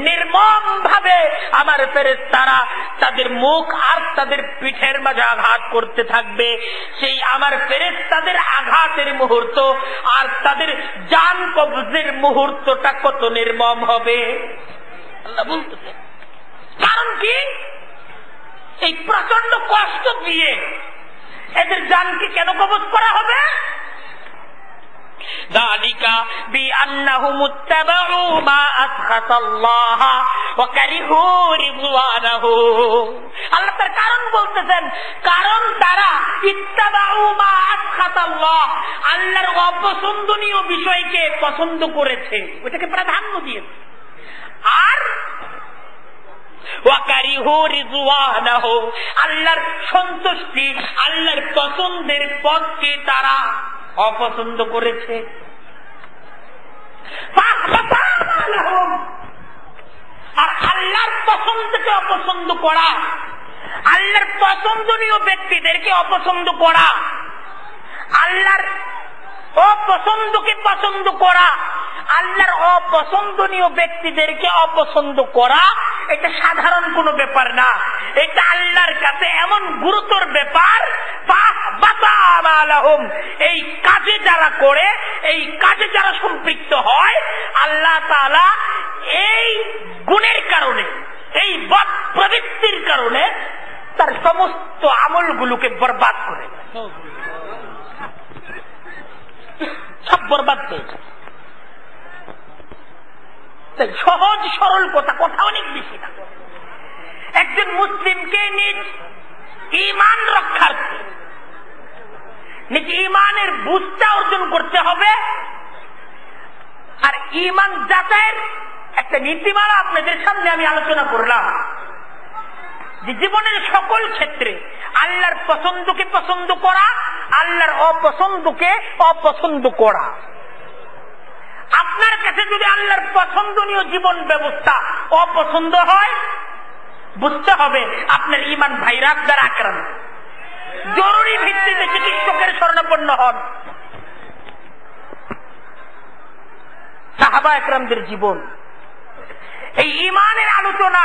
নির্মম ভাবে আমার ফেরেশতারা তাদের মুখ আর তাদের পিঠের মাঝে আঘাত করতে থাকবে। সেই আমার ফেরেশতাদের আঘাতের মুহূর্ত আর তাদের জান কবজের মুহূর্তটা কত নির্মম হবে আল্লাহ বলতেছেন। কারণ কি? এই প্রচন্ড কষ্ট দিয়ে এদের জানকে কেন কবজ করা হবে? যালিকা বিআন্নাহুম ইত্তাবাউ মা আসখাতাল্লাহ ওয়া কারিহু রিদওয়ানাহু। আল্লাহ তার কারণ বলতেছেন, কারণ তারা ইত্তাবাউ মা আসখাতাল্লাহ, আল্লাহর অপছন্দনীয় বিষয়কে পছন্দ করেছে, ওটাকে প্রাধান্য দিয়েছে। আর ওয়া কারিহু রিদওয়ানাহু, আল্লাহর সন্তুষ্টি আল্লাহর পছন্দের পথকে তারা অপছন্দ করেছে। আর আল্লাহর পছন্দকে অপছন্দ করা, আল্লাহর পছন্দনীয় ব্যক্তিদেরকে অপছন্দ করা, আল্লাহর অপছন্দকে পছন্দ করা, আল্লাহর অপছন্দনীয় ব্যক্তিদেরকে অপছন্দ করা, এটা সাধারণ কোনো ব্যাপার না। এটা আল্লাহর কাছে এমন গুরুতর ব্যাপার। এই কাজে যারা করে, এই কাজে যারা সম্পৃক্ত হয়, আল্লাহ তাআলা এই গুণের কারণে, এই বদ প্রবৃত্তির কারণে তার সমস্ত আমলগুলোকে বরবাদ করে, সব বরবাদ হয়ে যায়। বুঝতে সহজ সরল কথা, কথা অনেক বেশি না। একজন মুসলিমকে নিজ ঈমান রক্ষার্থে নিজ ঈমানের বুঝটা অর্জন করতে হবে। আর ঈমান যাচাইয়ের একটা নীতিমালা আপনাদের সামনে আমি আলোচনা করলাম যে জীবনের সকল ক্ষেত্রে আল্লাহর পছন্দকে পছন্দ করা, আল্লাহর অপছন্দকে অপছন্দ করা। আপনার কাছে যদি আল্লাহর পছন্দনীয় জীবন ব্যবস্থা অপছন্দ হয়, বুঝতে হবে আপনার ঈমান ভাইরাস দ্বারা আক্রান্ত। জরুরি ভিত্তিতে চিকিৎসকের শরণাপন্ন হন। সাহাবা একরামদের জীবন, এই ঈমানের আলোচনা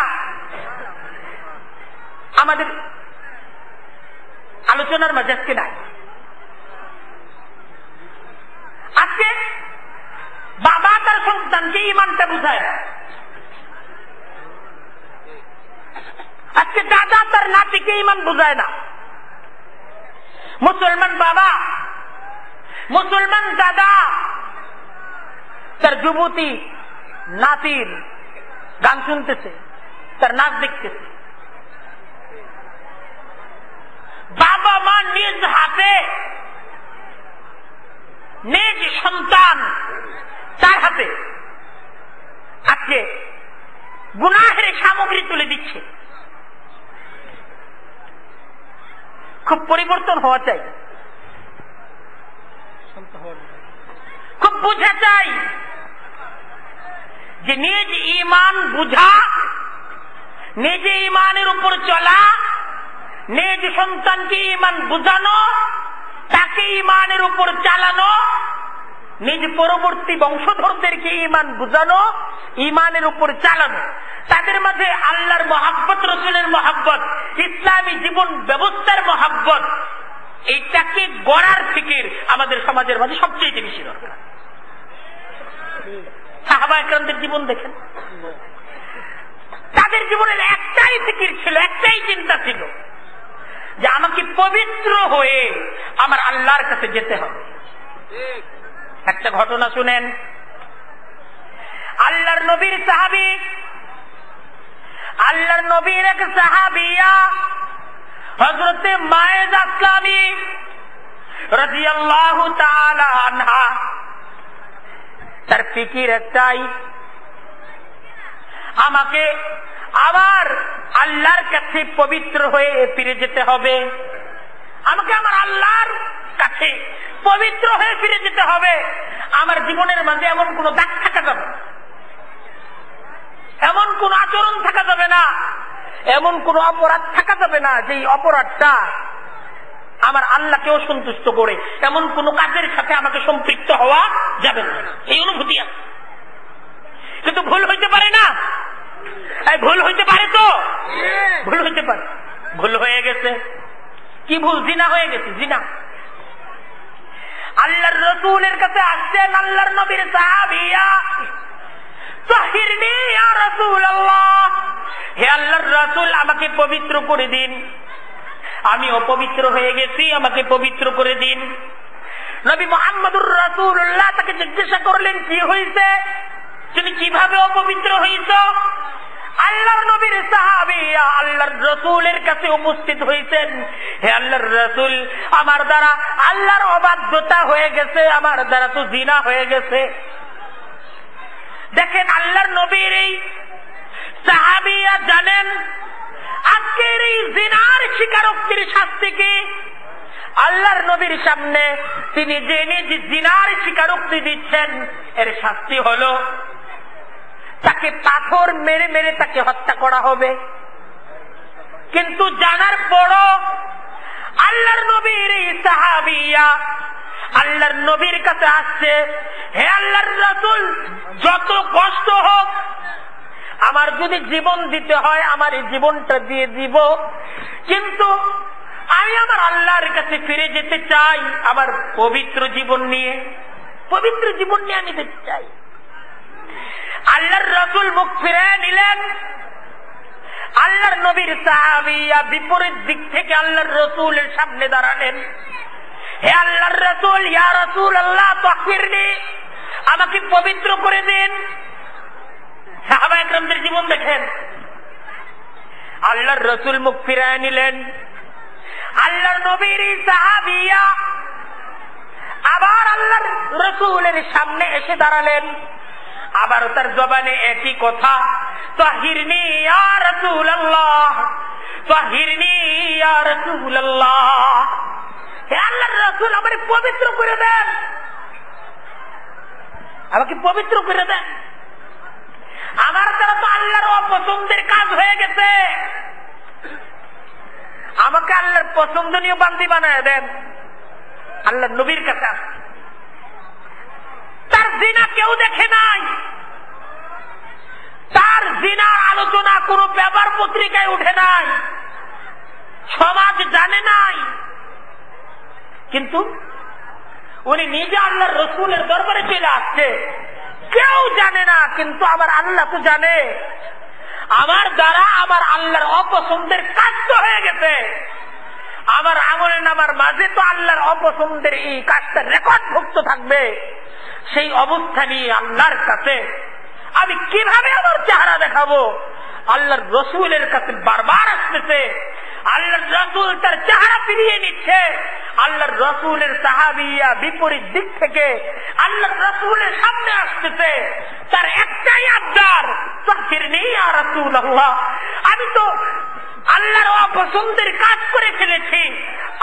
আমাদের আলোচনার মাঝে আজকে নাই। আজকে বাবা তার সন্তানকে ঈমানটা বুঝায়, আজকে দাদা তার নাতিকে ঈমান বুঝায় না। মুসলমান বাবা, মুসলমান দাদা তার যুবতী নাতির গান শুনতেছে, তার নাচ দেখতেছে। বাবা মা নিজ হাতে নিজ সন্তান তার হাতে আজকে গুনাহের সামগ্রী তুলে দিচ্ছে। খুব পরিবর্তন হওয়া চাই, খুব বুঝা চাই যে নিজ ঈমান বুঝা, নিজে ঈমানের উপর চলা, নিজ সন্তানকে ঈমান বুঝানো, তাকে ঈমানের উপর চালানো, নিজ পরবর্তী বংশধরদেরকে ঈমান বুঝানো, ঈমানের উপর চালানো, তাদের মাঝে আল্লাহর মহাব্বত, রসুলের মহাব্বত, ইসলামী জীবন ব্যবস্থার মহাব্বত, এইটাকে গড়ার ফিকির আমাদের সমাজের মাঝে সবচেয়ে বেশি দরকার। সাহাবা একরামদের জীবন দেখেন, তাদের জীবনের একটাই ফিকির ছিল, একটাই চিন্তা ছিল যে আমাকে পবিত্র হয়ে আমার আল্লাহর কাছে যেতে হবে। একটা ঘটনা শুনেন, আল্লাহর নবীর সাহাবী, আল্লাহর নবীর এক সাহাবিয়া হযরতে মায়েদা আসলামী রাদিয়াল্লাহু তাআলা আনহা, তার ফিকির একটাই, আমাকে আবার আল্লাহর কাছে পবিত্র হয়ে ফিরে যেতে হবে, আমাকে আমার আল্লাহর কাছে পবিত্র হয়ে ফিরে যেতে হবে। আমার জীবনের মাঝে এমন কোন দাগ থাকা যাবে না, এমন কোন আচরণ থাকা যাবে না, এমন কোন অপরাধ থাকা যাবে না যে অপরাধটা আমার আল্লাহকে অসন্তুষ্ট করে, এমন কোন কাজের সাথে আমাকে সম্পৃক্ত হওয়া যাবে না। এই অনুভূতি আছে, কিন্তু ভুল হইতে পারে না, ভুল হইতে পারে, তো ভুল হইতে পারে, ভুল হয়ে গেছে। কি ভুল? জিনা হয়ে গেছে, জিনা। আল্লাহর রাসূলের কাছে আসছেন আল্লাহর নবীর সাহাবিয়া, তাহিরনি ইয়া রাসূলুল্লাহ, হে আল্লাহর রাসূল আমাকে পবিত্র করে দিন, আমি অপবিত্র হয়ে গেছি, আমাকে পবিত্র করে দিন। নবী মুহাম্মদুর রাসূলুল্লাহ তাকে জিজ্ঞাসা করলেন কি হয়েছে, তুমি কিভাবে অপবিত্র হয়েছ? আল্লাহর নবীর সাহাবিয়া আল্লাহর রাসূলের কাছে উপস্থিত হয়েছেন, হে আল্লাহর রাসূল আমার দ্বারা আল্লাহর অবাধ্যতা হয়ে গেছে, আমার দ্বারা তো জিনা হয়ে গেছে। দেখেন আল্লাহর নবীর এই সাহাবিয়া জানেন আজকের এই জিনার স্বীকারোক্তির শাস্তি কি। আল্লাহর নবীর সামনে তিনি জেনে যে জিনার স্বীকারোক্তি দিচ্ছেন, এর শাস্তি হলো তাকে পাথর মেরে মেরে তাকে হত্যা করা হবে। কিন্তু জানার পরও আল্লাহর নবীর এই সাহাবিয়া আল্লাহর নবীর কাছে আসছে, হে আল্লাহর রাসূল যত কষ্ট হোক, আমার যদি জীবন দিতে হয় আমার এই জীবনটা দিয়ে দিব, কিন্তু আমি আমার আল্লাহর কাছে ফিরে যেতে চাই, আমার পবিত্র জীবন নিয়ে, পবিত্র জীবন নিয়ে আমি যেতে চাই। আল্লাহর রাসূল মুখ ফিরে নিলেন। আল্লাহর নবীর সাহাবিয়া বিপরীত দিক থেকে আল্লাহর রাসূলের সামনে দাঁড়ালেন, হে আল্লাহর রাসূল, ইয়া রাসূলুল্লাহ তাহিরনি, আমাকে পবিত্র করে দিন। সাহাবা একরামদের জীবন দেখেন। আল্লাহর রসুল মুখ ফিরায় নিলেন, আল্লাহর নবীর সাহাবিয়া আবার আল্লাহর রসুলের সামনে এসে দাঁড়ালেন, আবারও তার জবানে একই কথা, তাহিরনি ইয়া রাসূলুল্লাহ, তাহিরনি ইয়া রাসূলুল্লাহ, হে আল্লাহর রাসূল আমাকে পবিত্র করে দেন, আমাকে পবিত্র করে দেন, আমার দ্বারা তো আল্লাহর অপছন্দের কাজ হয়ে গেছে, আমাকে আল্লাহর পছন্দনীয় বান্দি বানায় দেন। আল্লাহর নবীর কাছে তার জিনা কেউ দেখে নাই, তার জিনার আলোচনা কোন পেপার পত্রিকায় উঠে নাই, সমাজ জানে নাই, কিন্তু উনি নিজে আল্লাহর রসুলের দরবারে চলে আসছে, কেউ জানে না, কিন্তু আমার আল্লাহ তো জানে, আমার দ্বারা আমার আল্লাহর অপছন্দের কাজ তো হয়ে গেছে, আমার আমলের নামার মাঝে তো আল্লাহর অপছন্দের এই কাজটা রেকর্ড ভুক্ত থাকবে। সেই অবস্থা নিয়ে আল্লাহর কাছে আমি কিভাবে আমার চেহারা দেখাবো? আল্লাহর রসুলের কাছে বারবার আসতেছে, আল্লাহর রসুল তার চেহারা ফিরিয়ে নিচ্ছে, আল্লাহর রসুলের সাহাবিয়া বিপরীত দিক থেকে আল্লাহর রসুলের সামনে আসতেছে, তার একটাই আবদার, তাহিরনি ইয়া রাসূলুল্লাহ, আমি তো আল্লাহর অপছন্দের কাজ করে ফেলেছি,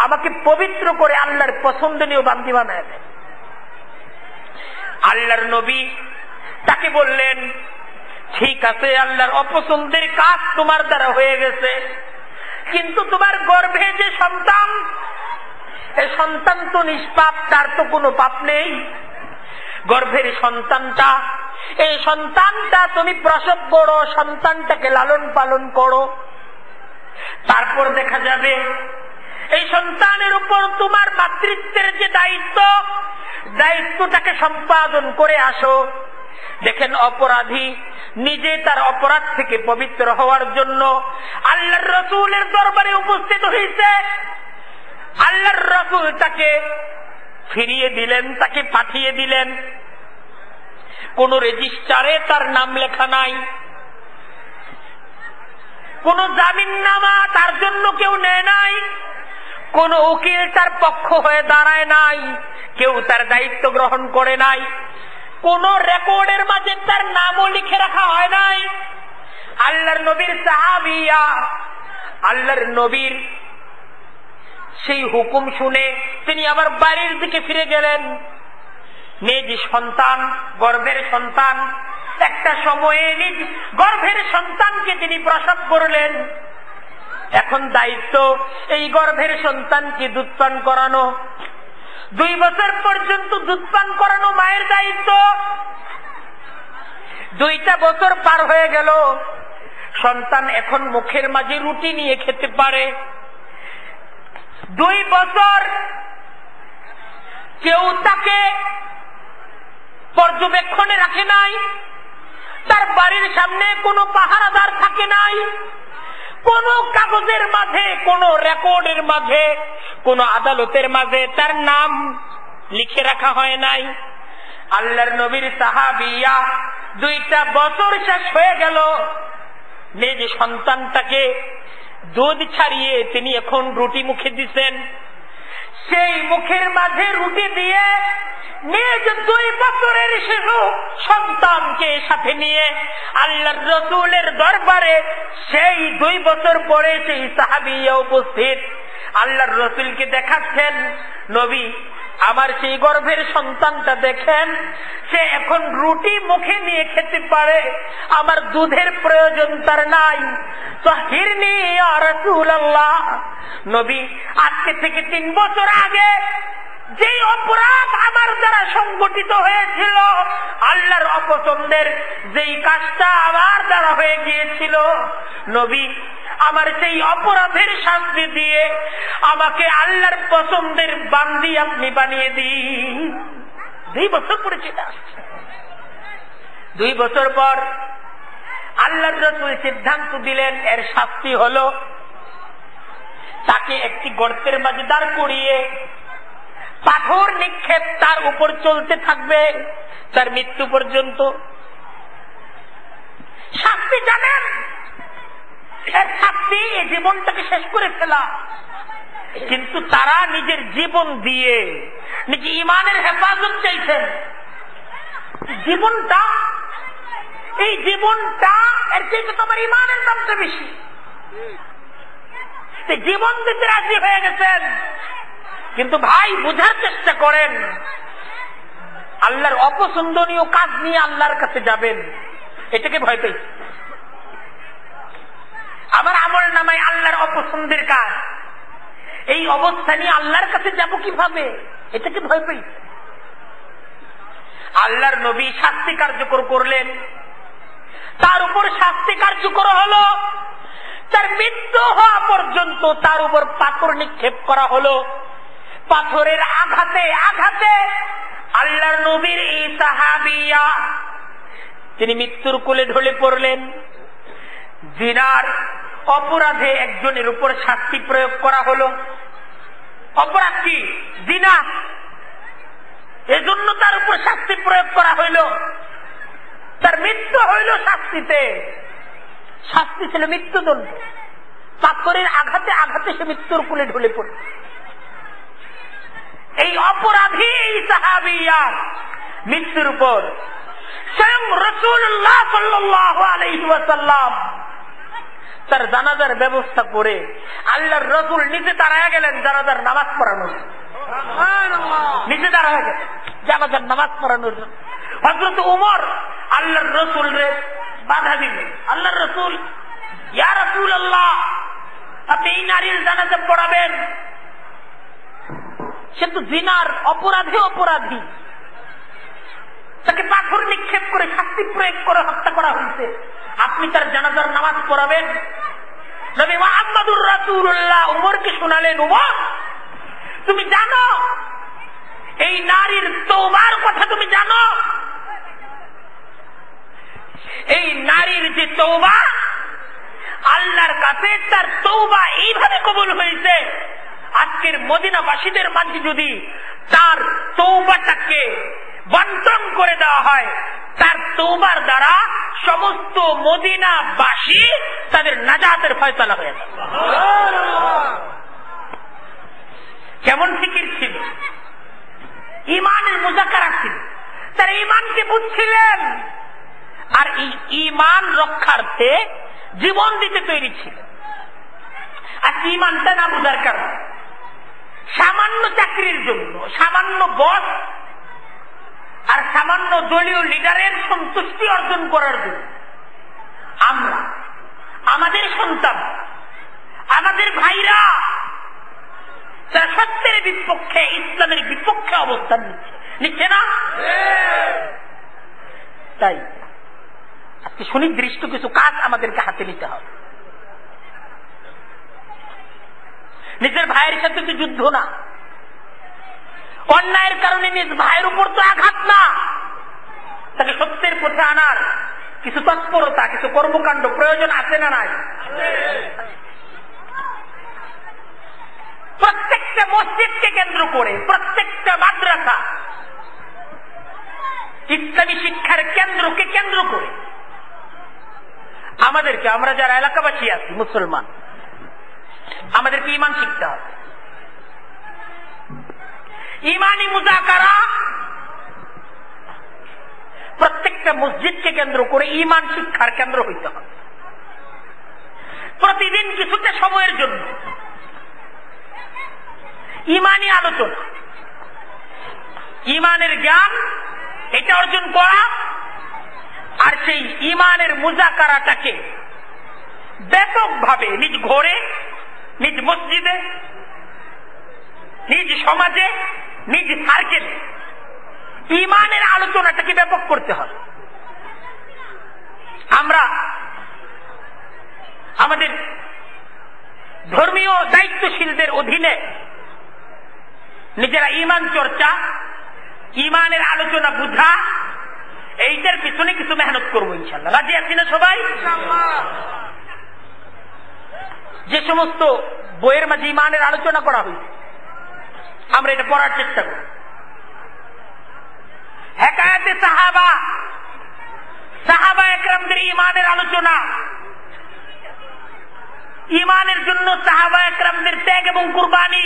আমাকে পবিত্র করে আল্লাহর পছন্দনীয় বান্দি বানায় দেন। আল্লাহর নবী তাকে বললেন, ঠিক আছে, আল্লাহর অপছন্দের কাজ তোমার দ্বারা হয়ে গেছে, কিন্তু তোমার গর্ভে যে সন্তান, এই সন্তান তো নিষ্পাপ, তার তো কোনো পাপ নেই, গর্ভের সন্তানটা, এই সন্তানটা তুমি প্রসব করো, সন্তানটাকে লালন পালন করো, তারপর দেখা যাবে এই সন্তানের উপর তোমার মাতৃত্বের যে দায়িত্ব, দায়িত্বটাকে সম্পাদন করে আসো। দেখেন, অপরাধী নিজে তার অপরাধ থেকে পবিত্র হওয়ার জন্য আল্লাহর রসুলের দরবারে উপস্থিত হয়েছে, আল্লাহর রসুল তাকে ফিরিয়ে দিলেন, তাকে পাঠিয়ে দিলেন, কোন রেজিস্টারে তার নাম লেখা নাই, কোন জামিননামা তার জন্য কেউ নেয় নাই, কোন উকিল তার পক্ষ হয়ে দাঁড়ায় নাই, কেউ তার দায়িত্ব গ্রহণ করে নাই, কোন রেকর্ডের মাঝে তার নামও লিখে রাখা হয় নাই। আল্লাহর নবীর সাহাবিয়া আল্লাহর নবীর সেই হুকুম শুনে তিনি আবার বাড়ির দিকে ফিরে গেলেন। নিজ সন্তান, গর্ভের সন্তান, একটা সময়ে নিজ গর্ভের সন্তানকে তিনি প্রসব করলেন, এখন দায়িত্ব এই গর্ভের সন্তানকে দুধ পান করানো, 2 বছর পর্যন্ত দুধ পান করানো মায়ের দায়িত্ব। 2টা বছর পার হয়ে গেল, সন্তান এখন মুখের মাঝে রুটি নিয়ে খেতে পারে। 2 বছর কেউ তাকে পর্যবেক্ষণে রাখে নাই, তার বাড়ির সামনে কোনো পাহারাদার থাকে নাই, কোন কাগজের মাঝে, কোন রেকর্ডের মাঝে, কোন আদালতের মাঝে তার নাম লিখে রাখা হয় নাই। আল্লাহর নবীর সাহাবিয়া 2টা বছর শেষ হয়ে গেল, নিজ সন্তানটাকে দুধ ছাড়িয়ে তিনি এখন রুটি মুখে দিচ্ছেন, সেই মুখের মাঝে রুটি দিয়ে নিজ 2 বছরের শিশু সন্তানকে সাথে নিয়ে আল্লাহর রসুলের দরবারে সেই 2 বছর পরে সেই সাহাবিয়া উপস্থিত, আল্লাহর রসুলকে দেখাচ্ছেন, নবী আমার সেই গর্ভের সন্তানটা দেখেন, সে এখন রুটি মুখে নিয়ে খেতে পারে, আমার দুধের প্রয়োজন তার নাই, তাহিরনি ইয়া রাসূলুল্লাহ। নবী আজকে থেকে 3 বছর আগে যে অপরাধ আমার দ্বারা সংগঠিত হয়েছিল, আল্লাহর অপছন্দের যেই কাজটা আমার দ্বারা হয়ে গিয়েছিল, নবী আমার সেই অপরাধের শাস্তি দিয়ে আমাকে আল্লাহর পছন্দের বান্দি আপনি বানিয়ে দিন। 2 বছর পরে চলে আসছে। 2 বছর পর আল্লাহর রাসূল সিদ্ধান্ত দিলেন, এর শাস্তি হলো তাকে একটি গর্তের মাঝে দাঁড় করিয়ে পাথর নিক্ষেপ তার উপর চলতে থাকবে তার মৃত্যু পর্যন্ত। শাস্তি জানেন, এর শাস্তি এই জীবনটাকে শেষ করে ফেলা। কিন্তু তারা নিজের জীবন দিয়ে নিজে ইমানের হেফাজত চাইছেন। জীবনটা, এই জীবনটা এর চেয়ে তোমার ইমানের দামটা বেশি। জীবন দিতে রাজি হয়ে গেছেন। কিন্তু ভাই বোঝার চেষ্টা করেন, আল্লাহর অপছন্দনীয় কাজ নিয়ে আল্লাহর কাছে যাবেন, এটাকে ভয় পেয়েছি। আমার আমল নামায় আল্লাহর অপছন্দের কাজ, এই অবস্থা নিয়ে আল্লাহর কাছে যাব কিভাবে, এটাকে ভয় পেয়েছি। আল্লাহর নবী শাস্তি কার্যকর করলেন, তার উপর শাস্তি কার্যকর হলো, তার মৃত্যু হওয়া পর্যন্ত তার উপর পাথর নিক্ষেপ করা হলো। পাথরের আঘাতে আঘাতে আল্লাহর নবীর এই সাহাবিয়া তিনি মৃত্যুর কোলে ঢলে পড়লেন। জিনার অপরাধে একজনের উপর শাস্তি প্রয়োগ করা হলো। অপরাধ কি? জিনা। এজন্য তার উপর শাস্তি প্রয়োগ করা হইল। তার মৃত্যু হইল শাস্তিতে। শাস্তি ছিল মৃত্যুদণ্ড। পাথরের আঘাতে আঘাতে সে মৃত্যুর কোলে ঢলে পড়ল। এই অপরাধী এই সাহাবিয়া মৃত্যুর উপর স্বয়ং রাসূলুল্লাহ সাল্লাল্লাহু আলাইহি ওয়াসাল্লাম তার জানাজার ব্যবস্থা করে আল্লাহর রাসূল নিজে দাঁড়ায় গেলেন জানাজার নামাজ পড়ানোর জন্য। নিজে দাঁড়ায় গেলেন জানাজার নামাজ পড়ানোর জন্য। হযরত ওমর আল্লাহর রাসূলকে বাধা দিলেন। আল্লাহর রাসূল, ইয়া রাসূলুল্লাহ, আপনি এই নারীর জানাজা পড়াবেন, সে তো জিনার অপরাধী অপরাধী, তাকে পাথর নিক্ষেপ করে শাস্তি প্রয়োগ করে হত্যা করা হয়েছে, আপনি তার জানাজার নামাজ পড়াবেন? নবী মুহাম্মদুর রাসূলুল্লাহ ওমরকে শোনালেন, ওমর তুমি জানো এই নারীর তওবার কথা? তুমি জানো এই নারীর যে তওবা, আল্লাহর কাছে তার তওবা এইভাবে কবুল হয়েছে, আজকের মদিনাবাসীদের মাঝে যদি তার তওবাটাকে বন্টন করে দেওয়া হয়, তার তওবার দ্বারা সমস্ত মদিনাবাসী তাদের নাজাতের ফয়সালা হয়ে যাবে। কেমন ফিকির ছিল, ইমানের মুযাকারা ছিল, তার ইমানকে বুঝছিলেন, আর এই ইমান রক্ষার্থে জীবন দিতে তৈরি ছিল। আর ইমানটা না বুঝার কারণে সামান্য চাকরির জন্য, সামান্য বস আর সামান্য দলীয় লিডারের সন্তুষ্টি অর্জন করার জন্য আমরা আমাদের সন্তান, আমাদের ভাইরা তারা সত্যের বিপক্ষে, ইসলামের বিপক্ষে অবস্থান নিচ্ছে না? তাই আজকে সুনির্দিষ্ট কিছু কাজ আমাদেরকে হাতে নিতে হবে। নিজের ভাইয়ের সাথে তো যুদ্ধ না, অন্যায়ের কারণে নিজ ভাইয়ের উপর তো আঘাত না, তাকে সত্যের পথে আনার কিছু তৎপরতা, কিছু কর্মকাণ্ড প্রয়োজন আছে না নাই? প্রত্যেকটা মসজিদকে কেন্দ্র করে, প্রত্যেকটা মাদ্রাসা ইসলামী শিক্ষার কেন্দ্রকে কেন্দ্র করে আমাদেরকে, আমরা যারা এলাকাবাসী আছি মুসলমান, আমাদেরকে ইমান শিখতে হবে। ইমানি মুযাকারা প্রত্যেকটা মসজিদকে কেন্দ্র করে ইমান শিক্ষার কেন্দ্র হইতে হবে। প্রতিদিন কিছুটা সময়ের জন্য ইমানি আলোচনা, ইমানের জ্ঞান এটা অর্জন করা, আর সেই ইমানের মুযাকারাটাকে ব্যাপকভাবে নিজ ঘরে, নিজ মসজিদে, নিজ সমাজে, নিজ সার্কেলে ইমানের আলোচনাটাকে ব্যাপক করতে হবে। আমরা আমাদের ধর্মীয় দায়িত্বশীলদের অধীনে নিজেরা ইমান চর্চা, ইমানের আলোচনা বুঝা, এইটার পিছনে কিছু মেহনত করবো ইনশাআল্লাহ। রাজি আছি না সবাই? যে সমস্ত বইয়ের মাঝে ইমানের আলোচনা করা হয়েছে আমরা এটা পড়ার চেষ্টা করি। হেকায়াতে সাহাবা, সাহাবা একরামদের ঈমানের আলোচনা, ঈমানের জন্য সাহাবা একরামদের ত্যাগ এবং কুরবানি।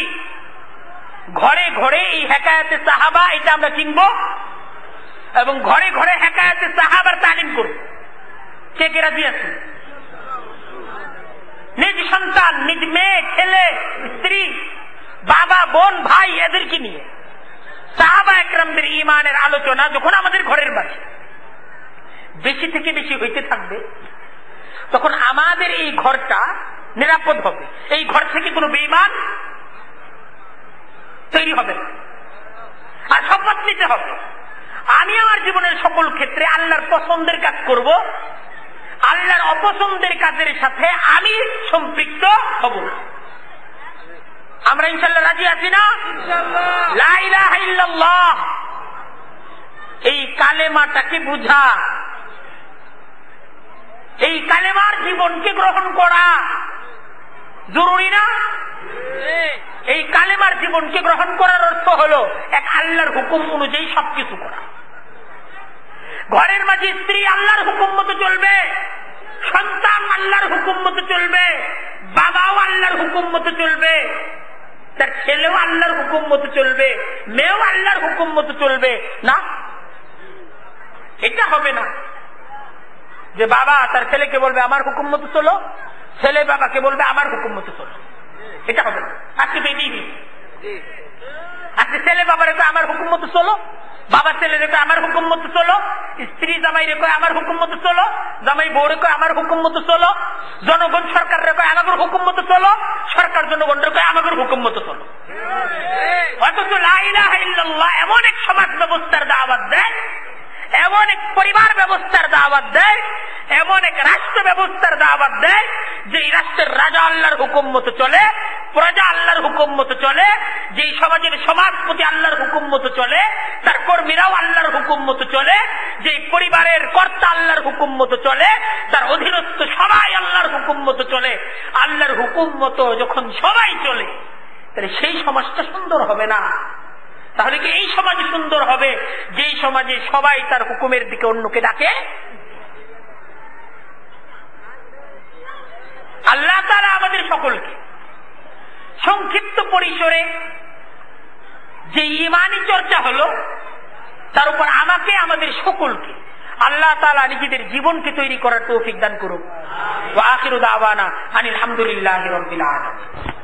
ঘরে ঘরে এই হেকায়াতে সাহাবা এটা আমরা চিনব এবং ঘরে ঘরে হেকায়াতে সাহাবার তালিম করব। কে কে রাজি আছে? নিজ সন্তান, নিজ মেয়ে, ছেলে, স্ত্রী, বাবা, বোন, ভাই এদেরকে নিয়ে সাহাবা একরামদের ঈমানের আলোচনা যখন আমাদের ঘরের মাঝে বেশি থেকে বেশি হইতে থাকবে, তখন আমাদের এই ঘরটা নিরাপদ হবে। এই ঘর থেকে কোনো বেঈমান তৈরি হবে না। আর শপথ নিতে হবে, আমি আমার জীবনের সকল ক্ষেত্রে আল্লাহর পছন্দের কাজ করব, আল্লাহর অপছন্দের কাজের সাথে আমি সম্পৃক্ত হব না। আমরা ইনশাআল্লাহ রাজি আছি না? লা ইলাহা ইল্লাল্লাহ এই কালেমাটাকে বুঝা, এই কালেমার জীবনকে গ্রহণ করা জরুরি না? এই কালেমার জীবনকে গ্রহণ করার অর্থ হলো এক আল্লাহর হুকুম অনুযায়ী সবকিছু করা। ঘরের মাঝে স্ত্রী আল্লাহর হুকুম মতো চলবে, সন্তান আল্লাহর হুকুম মতো চলবে, বাবাও আল্লাহর হুকুম মতো চলবে, তার ছেলেও আল্লাহর হুকুম মতো চলবে, মেয়েও আল্লাহর হুকুম মতো চলবে না। এটা হবে না যে বাবা তার ছেলেকে বলবে আমার হুকুম মতো চলো, ছেলে বাবাকে বলবে আমার হুকুম মতো চলো। এটা হবে না। আজকে বেদিনী, আজকে ছেলে বাবার রেখে আমার হুকুম মতো চলো, বাবা ছেলে রেখে আমার হুকুম মতো চলো, স্ত্রী জামাই রেখে আমার হুকুম মতো চলো, জামাই বউ রেখে আমার হুকুম মতো চলো, জনগণ সরকার রেখে আমাদের হুকুম মতো চলো, সরকার জনগণ রেখে আমাদের হুকুম মতো চলো। অথচ লা ইলাহা ইল্লাল্লাহ এমন এক সমাজ ব্যবস্থার দাওয়াত দেয়, এমন এক পরিবার ব্যবস্থার দাওয়াত দেয়, এমন এক রাষ্ট্র ব্যবস্থার দাওয়াত দেয় যে এই রাষ্ট্রের রাজা আল্লাহর হুকুম মতো চলে, প্রজা আল্লাহর হুকুম মতো চলে, যে সমাজের সমাজপতি আল্লাহর হুকুম মতো চলে, তার কর্মীরাও আল্লাহর হুকুম মতো চলে, যে পরিবারের কর্তা আল্লাহর হুকুম মতো চলে, তার অধীনস্থ সবাই আল্লাহর হুকুম মতো চলে। আল্লাহর হুকুম মতো যখন সবাই চলে, তাহলে সেই সমাজটা সুন্দর হবে না। তাহলে কি এই সমাজ সুন্দর হবে যেই সমাজে সবাই তার হুকুমের দিকে অন্যকে ডাকে? আল্লাহ তাআলা আমাদের সকলকে সংক্ষিপ্ত পরিসরে যে ঈমানি চর্চা হলো, তার উপর আমাকে আমাদের সকলকে আল্লাহ তাআলা নিজেদের জীবনকে তৈরি করার তৌফিক দান করুন। ওয়া আখিরু দাওয়ানা আনিল হামদুলিল্লাহি রাব্বিল আলামিন।